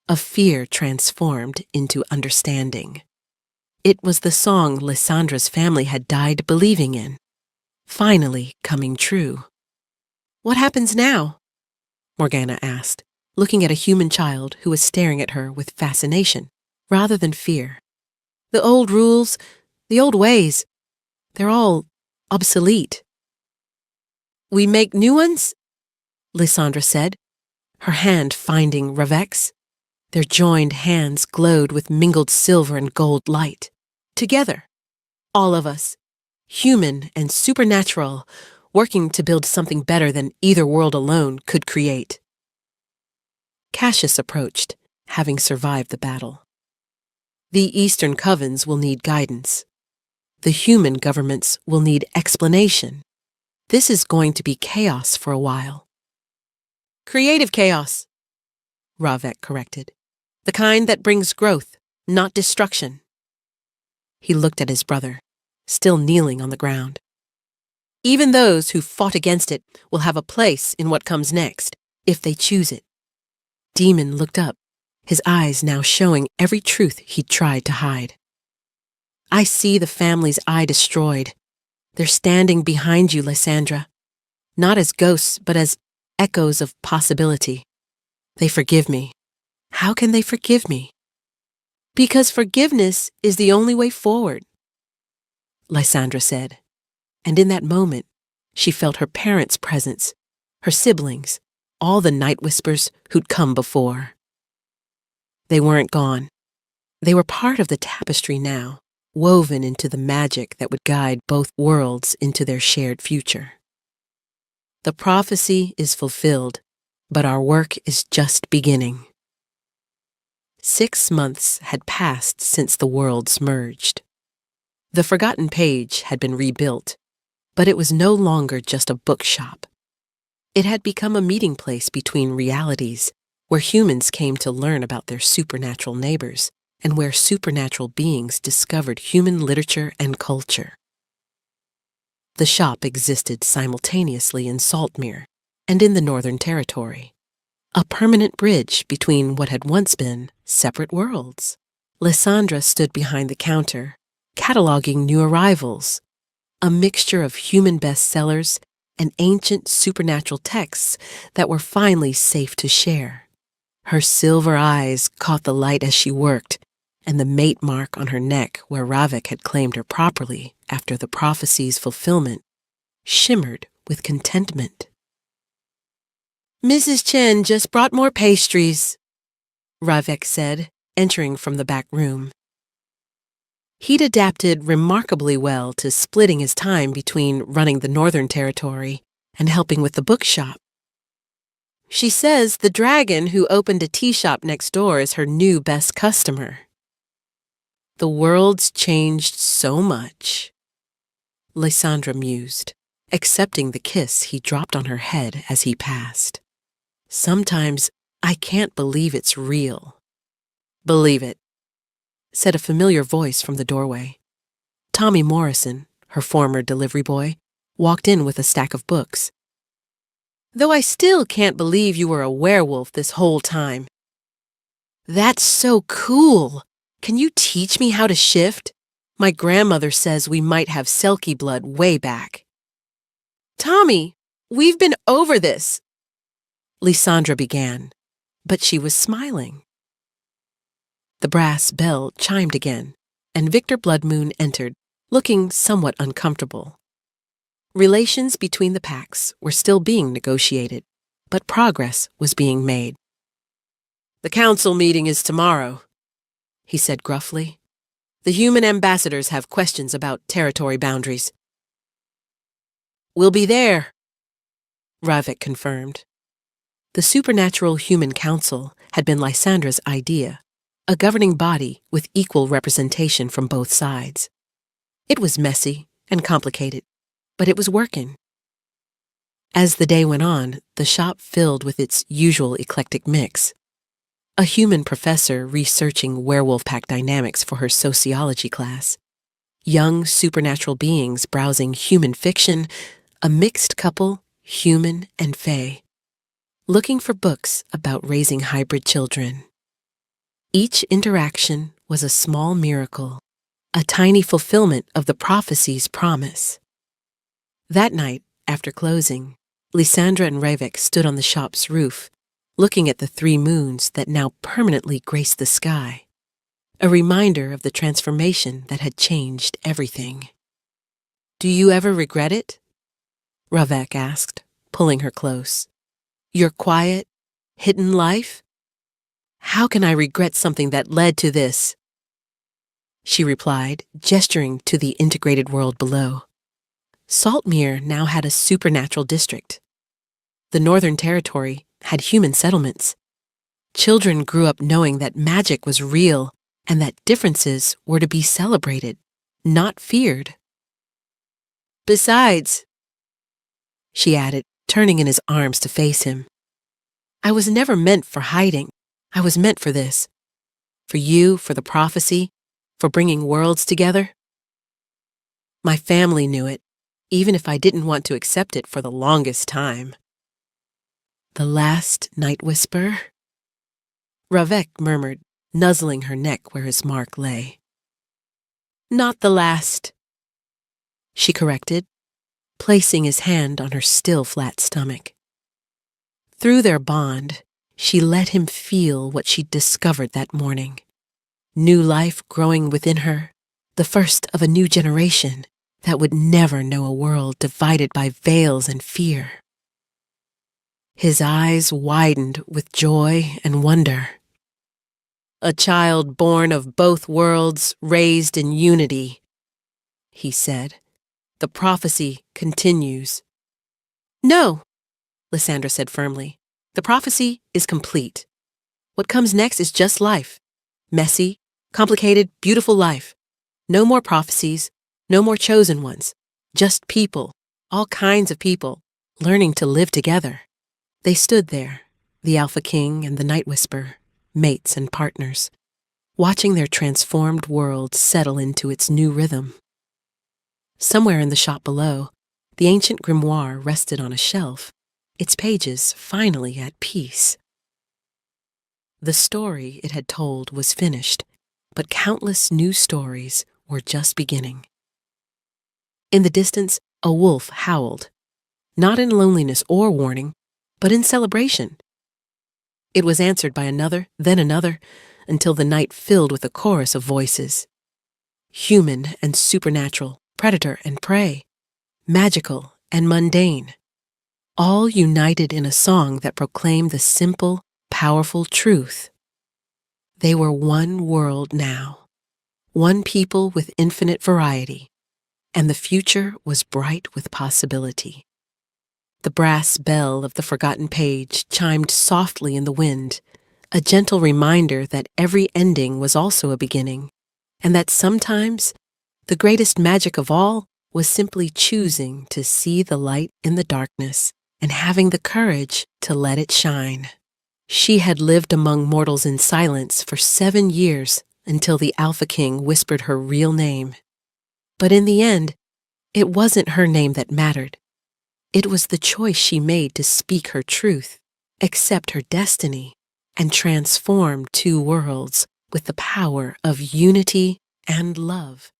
of fear transformed into understanding. It was the song Lysandra's family had died believing in, finally coming true. "What happens now?" Morgana asked, looking at a human child who was staring at her with fascination rather than fear. "The old rules, the old ways, they're all obsolete." "We make new ones?" Lysandra said, her hand finding Ravek's. Their joined hands glowed with mingled silver and gold light. "Together, all of us, human and supernatural, working to build something better than either world alone could create." Cassius approached, having survived the battle. "The Eastern Covens will need guidance. The human governments will need explanation. This is going to be chaos for a while." "Creative chaos," Ravek corrected. "The kind that brings growth, not destruction." He looked at his brother, still kneeling on the ground. "Even those who fought against it will have a place in what comes next, if they choose it." Demon looked up, his eyes now showing every truth he'd tried to hide. "I see the family's eye destroyed. They're standing behind you, Lysandra. Not as ghosts, but as echoes of possibility. They forgive me. How can they forgive me? Because forgiveness is the only way forward," Lysandra said. And in that moment, she felt her parents' presence, her siblings, all the night whispers who'd come before. They weren't gone. They were part of the tapestry now, woven into the magic that would guide both worlds into their shared future. The prophecy is fulfilled, but our work is just beginning. 6 months had passed since the worlds merged. The forgotten page had been rebuilt, but it was no longer just a bookshop. It had become a meeting place between realities, where humans came to learn about their supernatural neighbors, and where supernatural beings discovered human literature and culture. The shop existed simultaneously in Saltmere and in the Northern Territory, a permanent bridge between what had once been separate worlds. Lysandra stood behind the counter, cataloging new arrivals, a mixture of human bestsellers and ancient supernatural texts that were finally safe to share. Her silver eyes caught the light as she worked, and the mate mark on her neck where Ravik had claimed her properly after the prophecy's fulfillment shimmered with contentment. "Mrs. Chen just brought more pastries," Ravik said, entering from the back room. He'd adapted remarkably well to splitting his time between running the Northern Territory and helping with the bookshop. "She says the dragon who opened a tea shop next door is her new best customer." The world's changed so much, Lysandra mused, accepting the kiss he dropped on her head as he passed. "Sometimes I can't believe it's real." "Believe it," said a familiar voice from the doorway. Tommy Morrison, her former delivery boy, walked in with a stack of books. "Though I still can't believe you were a werewolf this whole time." "That's so cool! Can you teach me how to shift? My grandmother says we might have Selkie blood way back." "Tommy, we've been over this," Lysandra began, but she was smiling. The brass bell chimed again, and Victor Bloodmoon entered, looking somewhat uncomfortable. Relations between the packs were still being negotiated, but progress was being made. "The council meeting is tomorrow," he said gruffly. "The human ambassadors have questions about territory boundaries." "We'll be there," Ravik confirmed. The Supernatural Human Council had been Lysandra's idea, a governing body with equal representation from both sides. It was messy and complicated, but it was working. As the day went on, the shop filled with its usual eclectic mix. A human professor researching werewolf pack dynamics for her sociology class, young supernatural beings browsing human fiction, a mixed couple, human and fae, looking for books about raising hybrid children. Each interaction was a small miracle, a tiny fulfillment of the prophecy's promise. That night, after closing, Lysandra and Ravik stood on the shop's roof, looking at the 3 moons that now permanently graced the sky, a reminder of the transformation that had changed everything. "Do you ever regret it?" Ravik asked, pulling her close. "Your quiet, hidden life? How can I regret something that led to this?" She replied, gesturing to the integrated world below. Saltmere now had a supernatural district. The Northern Territory had human settlements. Children grew up knowing that magic was real and that differences were to be celebrated, not feared. "Besides," she added, turning in his arms to face him, "I was never meant for hiding. I was meant for this. For you, for the prophecy, for bringing worlds together. My family knew it, even if I didn't want to accept it for the longest time." "The last night whisper?" Ravik murmured, nuzzling her neck where his mark lay. "Not the last," she corrected, placing his hand on her still flat stomach. Through their bond, she let him feel what she'd discovered that morning. New life growing within her, the first of a new generation that would never know a world divided by veils and fear. His eyes widened with joy and wonder. A child born of both worlds, raised in unity, he said. The prophecy continues. No, Lysandra said firmly. The prophecy is complete. What comes next is just life. Messy, complicated, beautiful life. No more prophecies, no more chosen ones. Just people, all kinds of people, learning to live together. They stood there, the Alpha King and the Night Whisper, mates and partners, watching their transformed world settle into its new rhythm. Somewhere in the shop below, the ancient grimoire rested on a shelf, its pages finally at peace. The story it had told was finished, but countless new stories were just beginning. In the distance, a wolf howled, not in loneliness or warning, but in celebration. It was answered by another, then another, until the night filled with a chorus of voices. Human and supernatural, predator and prey, magical and mundane, all united in a song that proclaimed the simple, powerful truth. They were one world now, one people with infinite variety, and the future was bright with possibility. The brass bell of the forgotten page chimed softly in the wind, a gentle reminder that every ending was also a beginning, and that sometimes the greatest magic of all was simply choosing to see the light in the darkness and having the courage to let it shine. She had lived among mortals in silence for 7 years until the Alpha King whispered her real name. But in the end, it wasn't her name that mattered. It was the choice she made to speak her truth, accept her destiny, and transform 2 worlds with the power of unity and love.